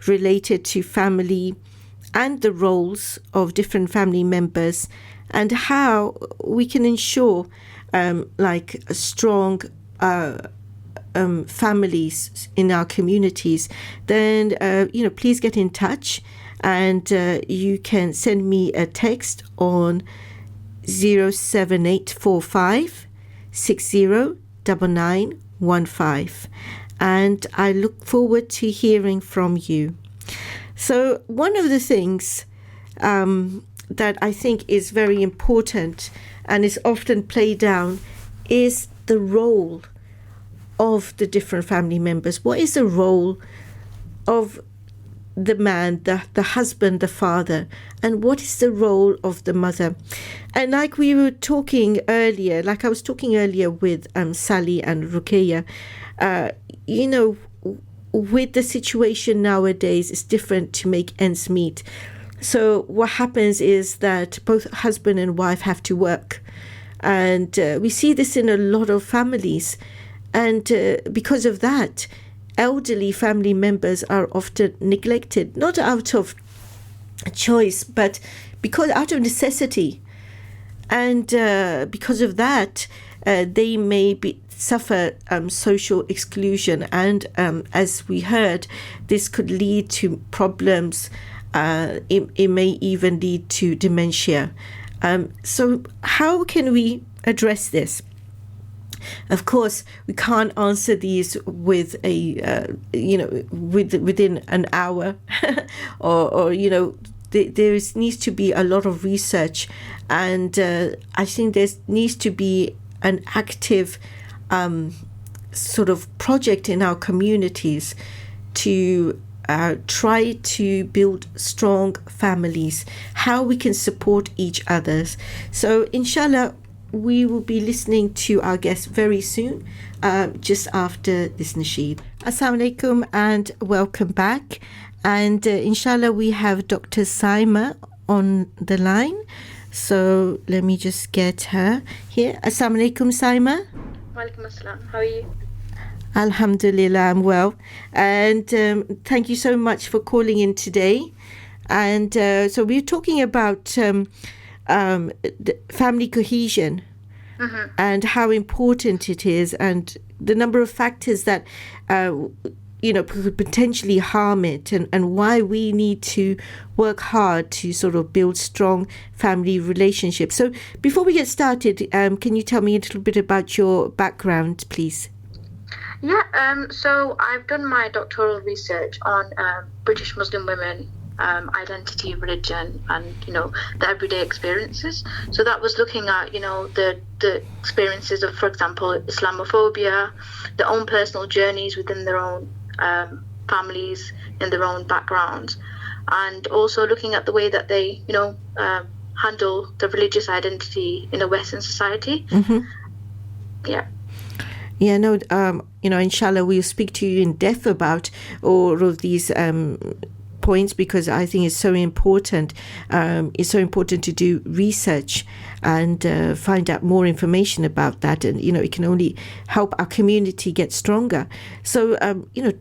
related to family and the roles of different family members and how we can ensure like strong families in our communities, then please get in touch, and you can send me a text on 07845 609915, and I look forward to hearing from you. So one of the things that I think is very important and is often played down is the role of the different family members. What is the role of the man, the husband, the father, and what is the role of the mother? And like we were talking earlier, like I was talking earlier with Sally and Ruqayya, with the situation nowadays, it's different to make ends meet. So what happens is that both husband and wife have to work. And we see this in a lot of families. And because of that, elderly family members are often neglected, not out of choice, but out of necessity. And because of that, they may suffer social exclusion. And as we heard, this could lead to problems. It may even lead to dementia. So how can we address this? Of course, we can't answer these with within an hour, or there needs to be a lot of research, and I think there needs to be an active sort of project in our communities to try to build strong families, how we can support each other. So inshallah, we will be listening to our guest very soon, just after this nasheed. Assalamu alaikum and welcome back. And inshallah, we have Dr. Saima on the line. So let me just get her here. Assalamu alaikum, Saima. Walaikum assalam. How are you? Alhamdulillah, I'm well. And thank you so much for calling in today. And so we're talking about the family cohesion, and how important it is, and the number of factors that could potentially harm it, and why we need to work hard to sort of build strong family relationships. So before we get started, can you tell me a little bit about your background, please? Yeah, so I've done my doctoral research on British Muslim women, identity, religion, and the everyday experiences. So that was looking at the experiences of, for example, Islamophobia, their own personal journeys within their own families, in their own backgrounds, and also looking at the way that they handle the religious identity in a Western society. Inshallah, we'll speak to you in depth about all of these points, because I think it's so important. It's so important to do research and find out more information about that. And, it can only help our community get stronger. So,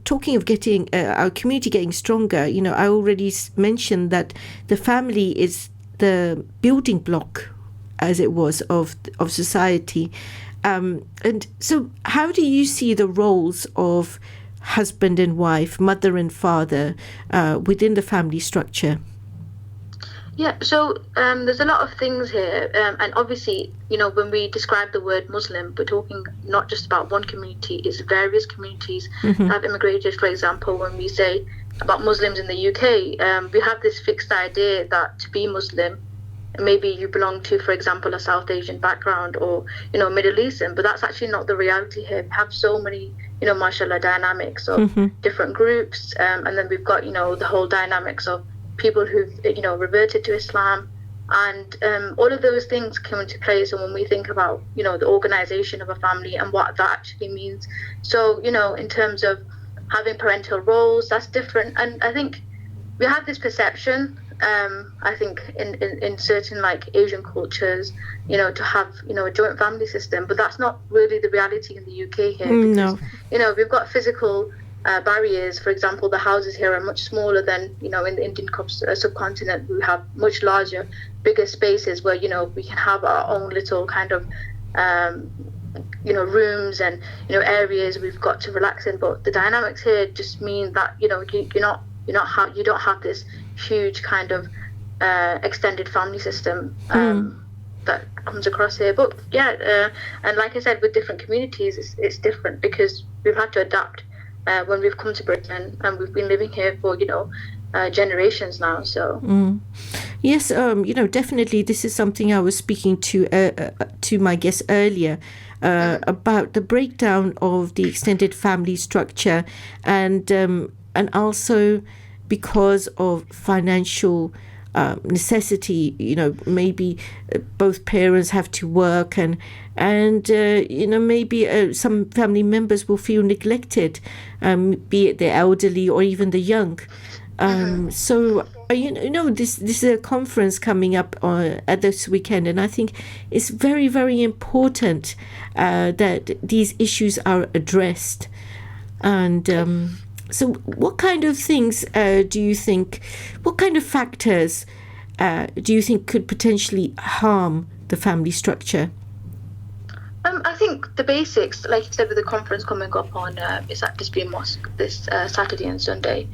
talking of getting our community getting stronger, I already mentioned that the family is the building block, as it was, of society. And so how do you see the roles of husband and wife, mother and father within the family structure? Yeah, so there's a lot of things here. And obviously, when we describe the word Muslim, we're talking not just about one community, it's various communities that have immigrated. For example, when we say about Muslims in the UK, we have this fixed idea that to be Muslim, maybe you belong to, for example, a South Asian background or, Middle Eastern, but that's actually not the reality here. We have so many, mashallah, dynamics of different groups. And then we've got, the whole dynamics of people who've, reverted to Islam. And all of those things come into place. And when we think about, the organization of a family and what that actually means. So, in terms of having parental roles, that's different. And I think we have this perception, I think in certain Asian cultures, to have, a joint family system, but that's not really the reality in the UK here. Because, No. We've got physical barriers. For example, the houses here are much smaller than, in the Indian subcontinent. We have much larger, bigger spaces where, we can have our own little kind of, rooms and, areas we've got to relax in. But the dynamics here just mean that, you don't have this huge kind of extended family system that comes across here. But and like I said, with different communities, it's different because we've had to adapt when we've come to Britain, and we've been living here for generations now. So yes, definitely this is something I was speaking to my guest earlier about the breakdown of the extended family structure, and also because of financial necessity, maybe both parents have to work, and maybe some family members will feel neglected, be it the elderly or even the young. So this is a conference coming up at this weekend, and I think it's very, very important that these issues are addressed. And so what kind of things what kind of factors do you think could potentially harm the family structure? I think the basics, like you said, with the conference coming up on is at Display Mosque this Saturday and Sunday.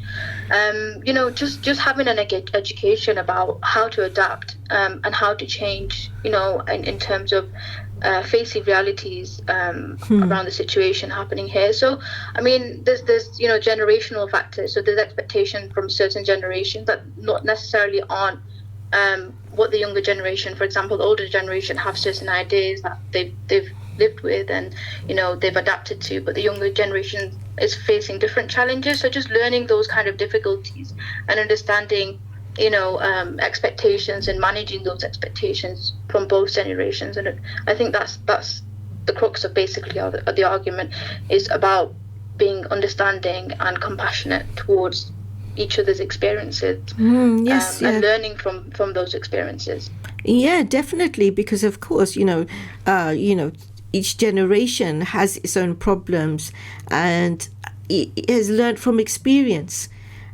Just having an education about how to adapt and how to change, in terms of facing realities around the situation happening here. So, I mean, there's generational factors. So there's expectation from certain generations that not necessarily aren't what the younger generation, for example, the older generation, have certain ideas that they've lived with and they've adapted to, but the younger generation is facing different challenges. So just learning those kind of difficulties and understanding expectations and managing those expectations from both generations. And I think that's the crux of basically the argument, is about being understanding and compassionate towards each other's experiences. And learning from those experiences. Yeah, definitely, because of course each generation has its own problems, and it has learned from experience.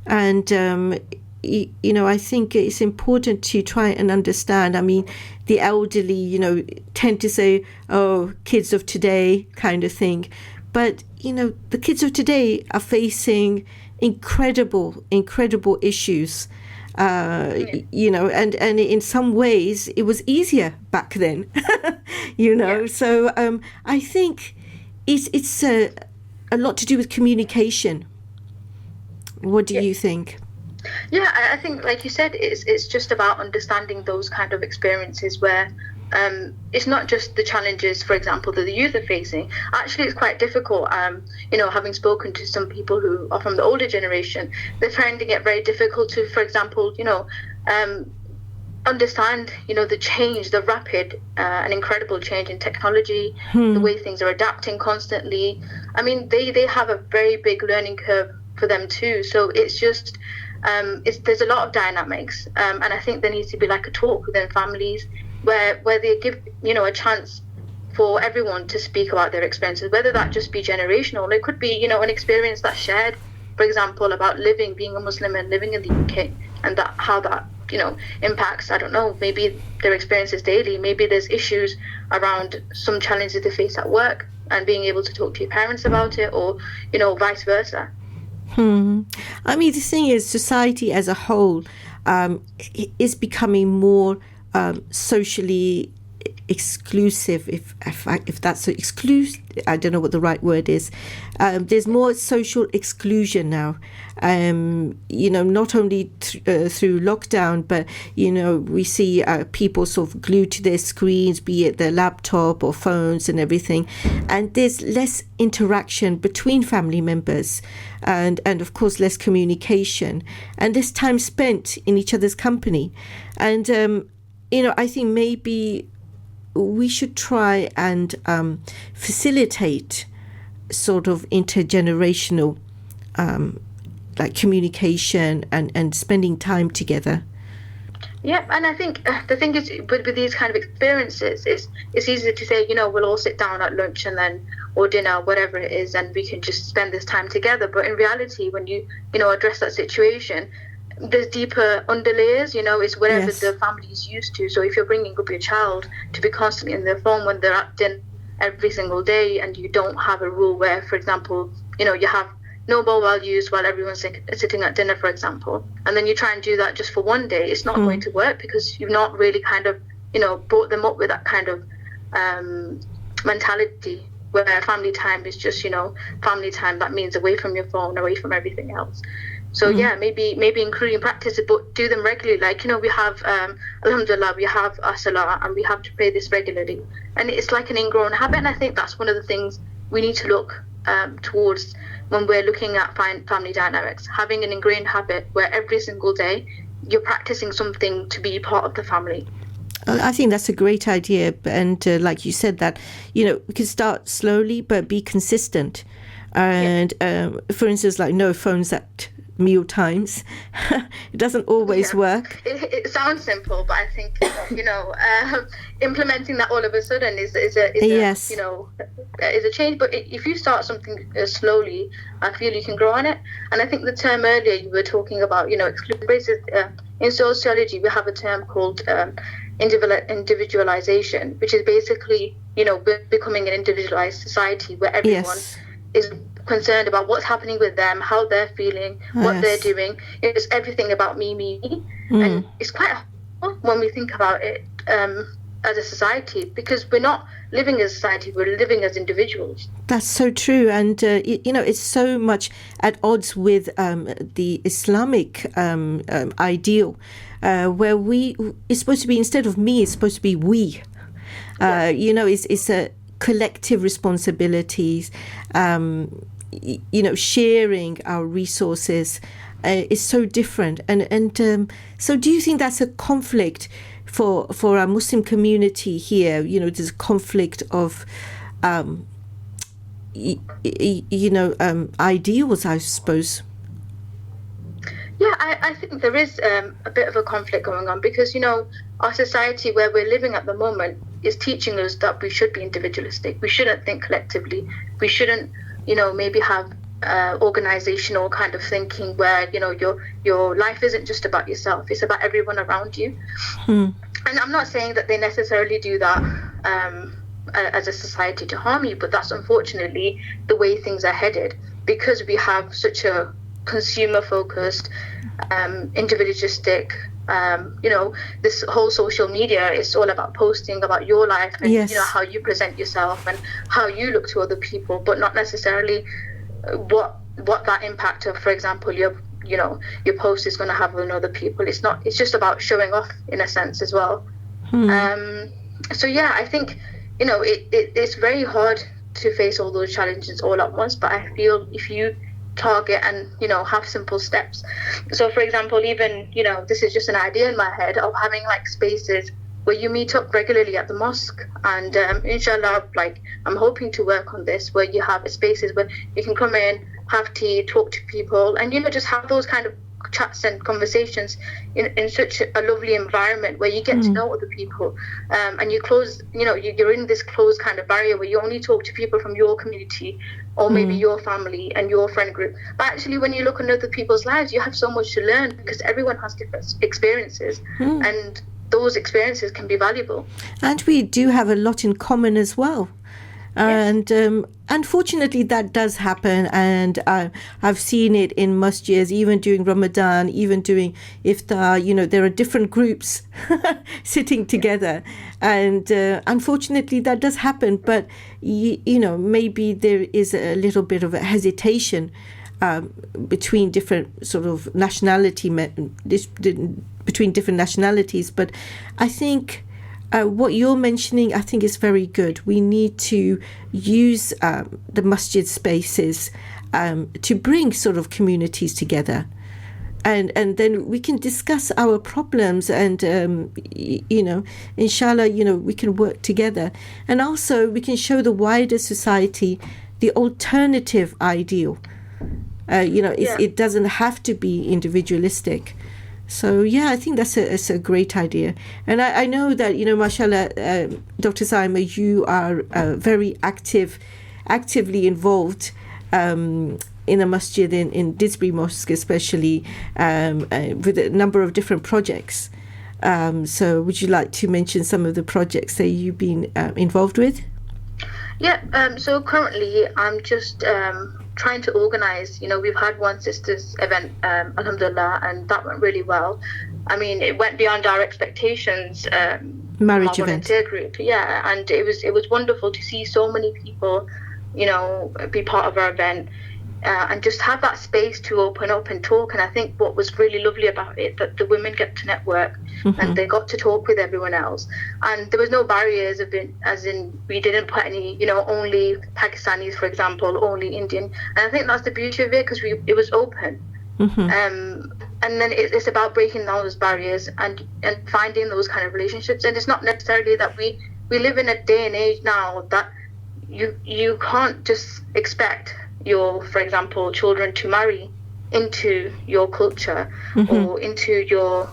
And I think it's important to try and understand. I mean, the elderly tend to say, oh, kids of today kind of thing, but the kids of today are facing incredible issues, and in some ways it was easier back then. So I think it's a lot to do with communication. What do you think? Yeah, I think, like you said, it's just about understanding those kind of experiences where it's not just the challenges, for example, that the youth are facing. Actually, it's quite difficult. Having spoken to some people who are from the older generation, they're finding it very difficult to, for example, understand, the change, the rapid and incredible change in technology, the way things are adapting constantly. I mean, they have a very big learning curve for them too. So it's just there's a lot of dynamics, and I think there needs to be like a talk within families where they give, you know, a chance for everyone to speak about their experiences, whether that just be generational. It could be, you know, an experience that's shared, for example, about being a Muslim and living in the UK, and that how that, you know, impacts, I don't know, maybe their experiences daily. Maybe there's issues around some challenges they face at work and being able to talk to your parents about it, or, you know, vice versa. I mean, the thing is, society as a whole is becoming more socially exclusive, if that's so exclusive. I don't know what the right word is. There's more social exclusion now, you know, not only through lockdown, but, you know, we see people sort of glued to their screens, be it their laptop or phones and everything, and there's less interaction between family members, and of course less communication, and less time spent in each other's company. And you know, I think maybe we should try and facilitate sort of intergenerational like communication and spending time together. Yeah, and I think the thing is with these kind of experiences, it's easy to say, you know, we'll all sit down at lunch and then, or dinner, whatever it is, and we can just spend this time together. But in reality, when you know, address that situation, there's deeper underlayers, you know, it's whatever Yes. the family is used to. So if you're bringing up your child to be constantly in their phone when they're at dinner every single day, and you don't have a rule where, for example, you know, you have no mobile use while everyone's sitting at dinner, for example, and then you try and do that just for one day, it's not going to work, because you've not really kind of, you know, brought them up with that kind of mentality where family time is just, you know, family time. That means away from your phone, away from everything else. So yeah, maybe including practices, but do them regularly. Like, you know, we have, alhamdulillah, we have salah, and we have to pray this regularly. And it's like an ingrown habit, and I think that's one of the things we need to look towards when we're looking at family dynamics. Having an ingrained habit where every single day you're practicing something to be part of the family. I think that's a great idea. And like you said, that, you know, we can start slowly, but be consistent. And for instance, like no phones at meal times. It doesn't always work. It sounds simple, but I think, you know, implementing that all of a sudden is Yes. you know, is a change. But if you start something slowly, I feel you can grow on it. And I think the term earlier you were talking about, you know, in sociology we have a term called individualization, which is basically, you know, becoming an individualized society where everyone is concerned about what's happening with them, how they're feeling, what they're doing. It's everything about me. And it's quite hard when we think about it as a society, because we're not living as a society, we're living as individuals. That's so true. And you know, it's so much at odds with the Islamic ideal, where it's supposed to be, instead of me, it's supposed to be we. You know, it's a collective responsibilities, you know, sharing our resources is so different. And so do you think that's a conflict for our Muslim community here? You know, there's a conflict of, you know, ideals, I suppose. Yeah, I think there is a bit of a conflict going on, because, you know, our society where we're living at the moment is teaching us that we should be individualistic. We shouldn't think collectively. We shouldn't, you know, maybe have organizational kind of thinking where, you know, your life isn't just about yourself, it's about everyone around you. And I'm not saying that they necessarily do that as a society to harm you, but that's unfortunately the way things are headed, because we have such a consumer-focused, individualistic, you know, this whole social media is all about posting about your life and, you know, how you present yourself and how you look to other people, but not necessarily what that impact of, for example, your post is going to have on other people. It's just about showing off in a sense as well. So yeah, I think, you know, it's very hard to face all those challenges all at once, but I feel if you target and, you know, have simple steps. So for example, even, you know, this is just an idea in my head of having like spaces where you meet up regularly at the mosque, and inshallah, like, I'm hoping to work on this, where you have spaces where you can come in, have tea, talk to people, and, you know, just have those kind of chats and conversations in such a lovely environment where you get to know other people, and you're in this closed kind of barrier where you only talk to people from your community or maybe your family and your friend group. But actually, when you look at other people's lives, you have so much to learn because everyone has different experiences, and those experiences can be valuable. And we do have a lot in common as well. Yes. And unfortunately, that does happen. And I've seen it in masjids, even during Ramadan, even during iftar. There are different groups sitting together. And unfortunately, that does happen. But, maybe there is a little bit of a hesitation between different sort of between different nationalities. But I think what you're mentioning, I think, is very good. We need to use the masjid spaces to bring sort of communities together. And then we can discuss our problems and, inshallah, we can work together. And also we can show the wider society the alternative ideal. It doesn't have to be individualistic. So, I think that's a great idea. And I know that, mashallah, Dr. Saima, you are very actively involved in a masjid in Didsbury Mosque, especially with a number of different projects. So would you like to mention some of the projects that you've been involved with? Yeah, so currently I'm just trying to organize, we've had one sisters event, alhamdulillah, and that went really well. I mean, it went beyond our expectations. Marriage our event. volunteer group, and it was wonderful to see so many people, be part of our event. And just have that space to open up and talk. And I think what was really lovely about it, that the women get to network and they got to talk with everyone else. And there was no barriers, as in we didn't put any, only Pakistanis, for example, only Indian. And I think that's the beauty of it, because it was open. And then it's about breaking down those barriers and finding those kind of relationships. And it's not necessarily that we live in a day and age now that you can't just expect your, for example, children to marry into your culture or into your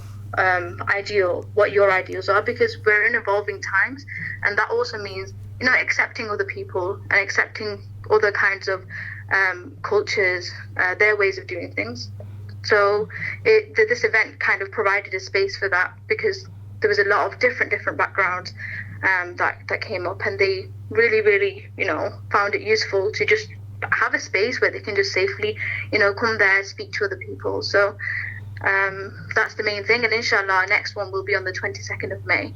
what your ideals are, because we're in evolving times. And that also means, accepting other people and accepting other kinds of cultures, their ways of doing things. So this event kind of provided a space for that, because there was a lot of different backgrounds that came up, and they really, really, found it useful to just have a space where they can just safely, come there, speak to other people. So that's the main thing. And inshallah, our next one will be on the 22nd of May.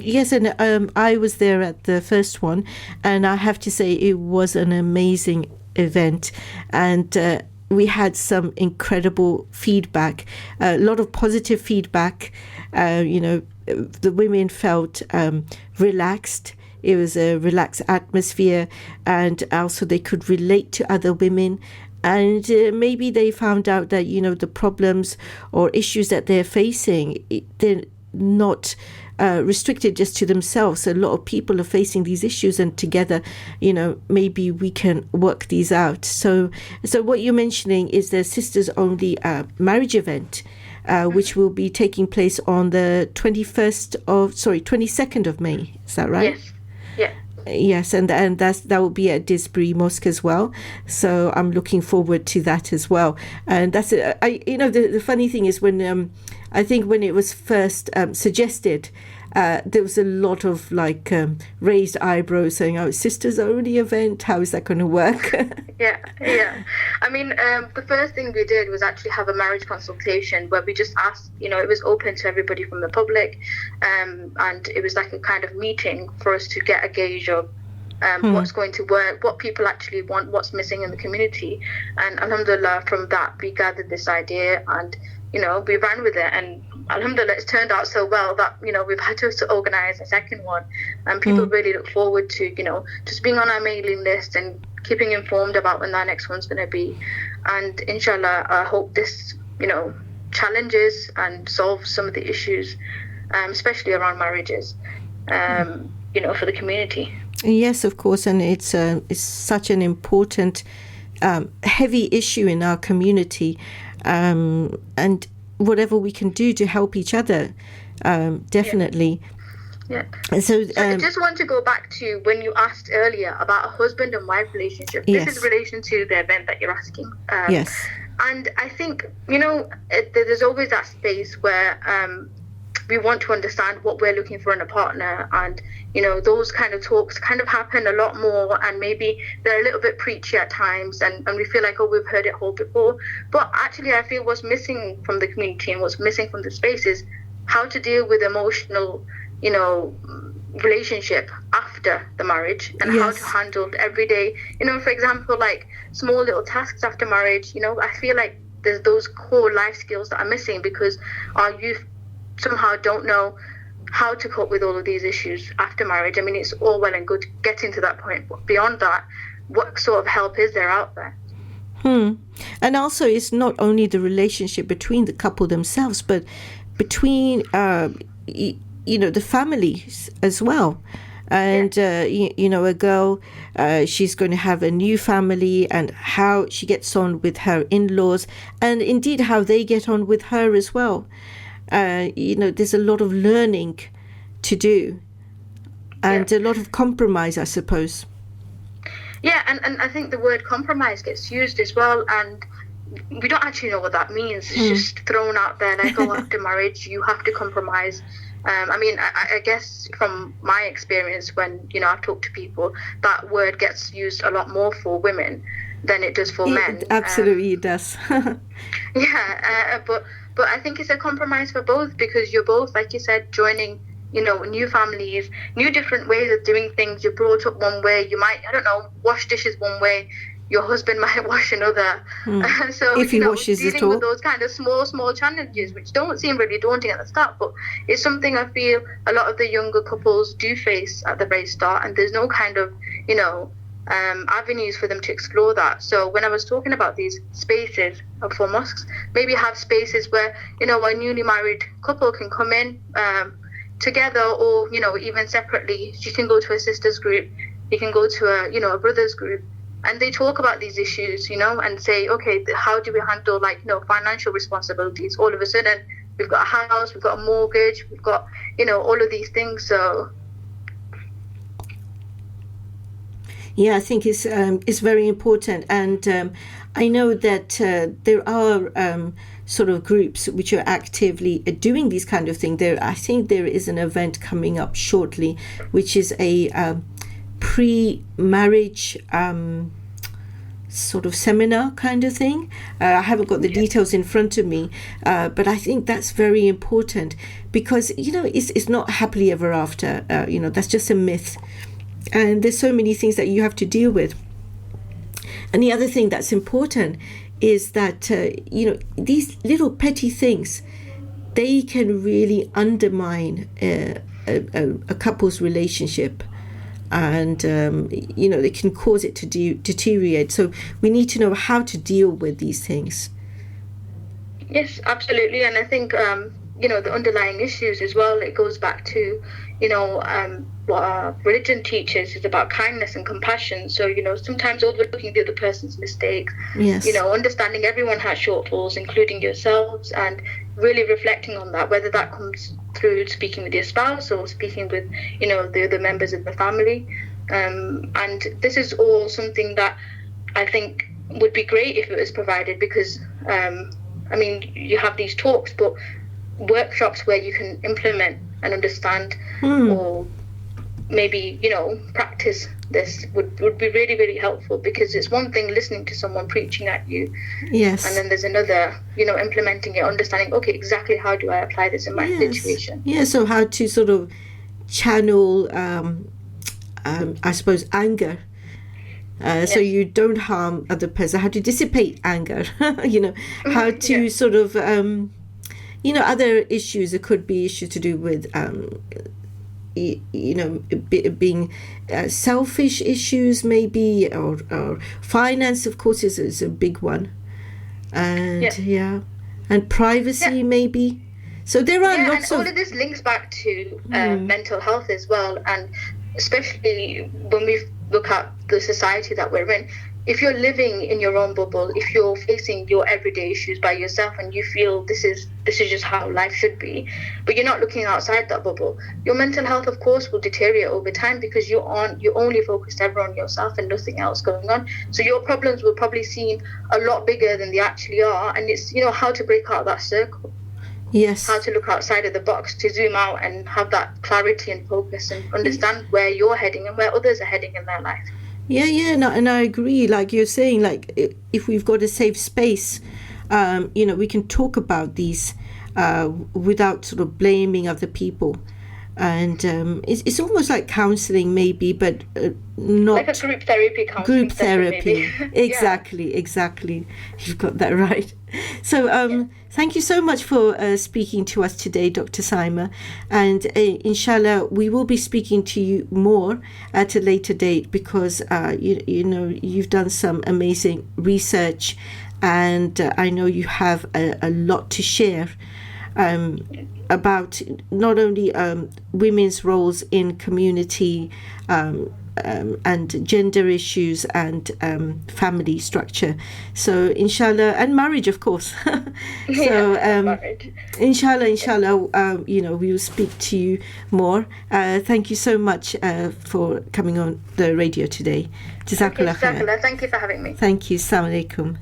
Yes, and I was there at the first one, and I have to say it was an amazing event. And we had some incredible feedback, a lot of positive feedback. The women felt relaxed. It was a relaxed atmosphere, and also they could relate to other women. And maybe they found out that, the problems or issues that they're facing, they're not restricted just to themselves. A lot of people are facing these issues, and together, maybe we can work these out. So what you're mentioning is the Sisters Only marriage event, which will be taking place on the 22nd of May. Is that right? Yes. Yeah. Yes, and that will be at Didsbury Mosque as well. So I'm looking forward to that as well. And that's the funny thing is, when I think when it was first suggested, there was a lot of raised eyebrows saying, "Oh, sisters only event. How is that going to work?" Yeah. I mean, the first thing we did was actually have a marriage consultation where we just asked, it was open to everybody from the public, and it was like a kind of meeting for us to get a gauge of what's going to work, what people actually want, what's missing in the community. And alhamdulillah, from that we gathered this idea, and we ran with it, and alhamdulillah, it's turned out so well that we've had to organize a second one, and people really look forward to just being on our mailing list and keeping informed about when that next one's going to be. And inshallah, I hope this challenges and solves some of the issues, especially around marriages, for the community. Yes, of course, and it's such an important heavy issue in our community. and whatever we can do to help each other, definitely. Yeah. And so, I just want to go back to when you asked earlier about a husband and wife relationship. This Yes. is in relation to the event that you're asking. yes. And I think, there's always that space where we want to understand what we're looking for in a partner. And, those kind of talks kind of happen a lot more. And maybe they're a little bit preachy at times. And we feel like, we've heard it all before. But actually, I feel what's missing from the community and what's missing from the space is how to deal with emotional, relationship after the marriage, and how Yes. to handle everyday, for example, like small little tasks after marriage. I feel like there's those core life skills that are missing because our youth somehow don't know how to cope with all of these issues after marriage. I mean, it's all well and good getting to that point, but beyond that, what sort of help is there out there? And also, it's not only the relationship between the couple themselves, but between the families as well. And a girl, she's going to have a new family, and how she gets on with her in-laws, and indeed how they get on with her as well. There's a lot of learning to do, and a lot of compromise, I suppose. Yeah, and I think the word compromise gets used as well, and we don't actually know what that means. It's just thrown out there like, after marriage, you have to compromise. I guess from my experience, when, I've talked to people, that word gets used a lot more for women than it does for men. Absolutely, it does. But I think it's a compromise for both, because you're both, like you said, joining, new families, new different ways of doing things. You're brought up one way. You might, wash dishes one way. Your husband might wash another. So, if he washes dealing at all. with those kind of small challenges, which don't seem really daunting at the start, but it's something I feel a lot of the younger couples do face at the very start, and there's no kind of, avenues for them to explore that. So when I was talking about these spaces for mosques, maybe have spaces where, a newly married couple can come in together, or, even separately. You can go to a sister's group, you can go to a brother's group, and they talk about these issues, and say, okay, how do we handle financial responsibilities? All of a sudden, we've got a house, we've got a mortgage, we've got, all of these things. So yeah, I think it's very important, and I know that there are sort of groups which are actively doing these kind of things. I think there is an event coming up shortly, which is a pre-marriage sort of seminar kind of thing. I haven't got the details in front of me, but I think that's very important, because it's not happily ever after. That's just a myth, and there's so many things that you have to deal with. And the other thing that's important is that these little petty things, they can really undermine a couple's relationship, and they can cause it to deteriorate. So we need to know how to deal with these things. Yes, absolutely. And I think the underlying issues as well, it goes back to what our religion teaches is about kindness and compassion. So sometimes overlooking the other person's mistakes, yes, understanding everyone has shortfalls, including yourselves, and really reflecting on that, whether that comes through speaking with your spouse or speaking with the other members of the family. And this is all something that I think would be great if it was provided, because you have these talks, but workshops where you can implement and understand or maybe practice this would be really, really helpful, because it's one thing listening to someone preaching at you, yes, and then there's another implementing it, understanding, okay, exactly how do I apply this in my situation. So how to sort of channel I suppose anger, so you don't harm other person, how to dissipate anger, how to sort of other issues. It could be issues to do with being selfish issues, maybe, or finance, of course, is a big one, and and privacy, maybe. So there are lots and all of this links back to mental health as well, and especially when we've look at the society that we're in. If you're living in your own bubble, if you're facing your everyday issues by yourself and you feel this is just how life should be, but you're not looking outside that bubble, your mental health, of course, will deteriorate over time because you're only focused ever on yourself and nothing else going on. So your problems will probably seem a lot bigger than they actually are. And it's, how to break out that circle. Yes. How to look outside of the box, to zoom out and have that clarity and focus and understand where you're heading and where others are heading in their life. Yeah, no, and I agree. Like you're saying, like if we've got a safe space, we can talk about these without sort of blaming other people. And it's almost like counselling, maybe, but not like a group therapy counselling. Group therapy, exactly. You've got that right. So thank you so much for speaking to us today, Dr. Saima, and inshallah we will be speaking to you more at a later date because you've done some amazing research, and I know you have a lot to share. About not only women's roles in community and gender issues and family structure. So inshallah, and marriage, of course. Inshallah, we will speak to you more. Thank you so much for coming on the radio today. Jazakallah khair. Thank you for having me. Thank you. Assalamu alaikum.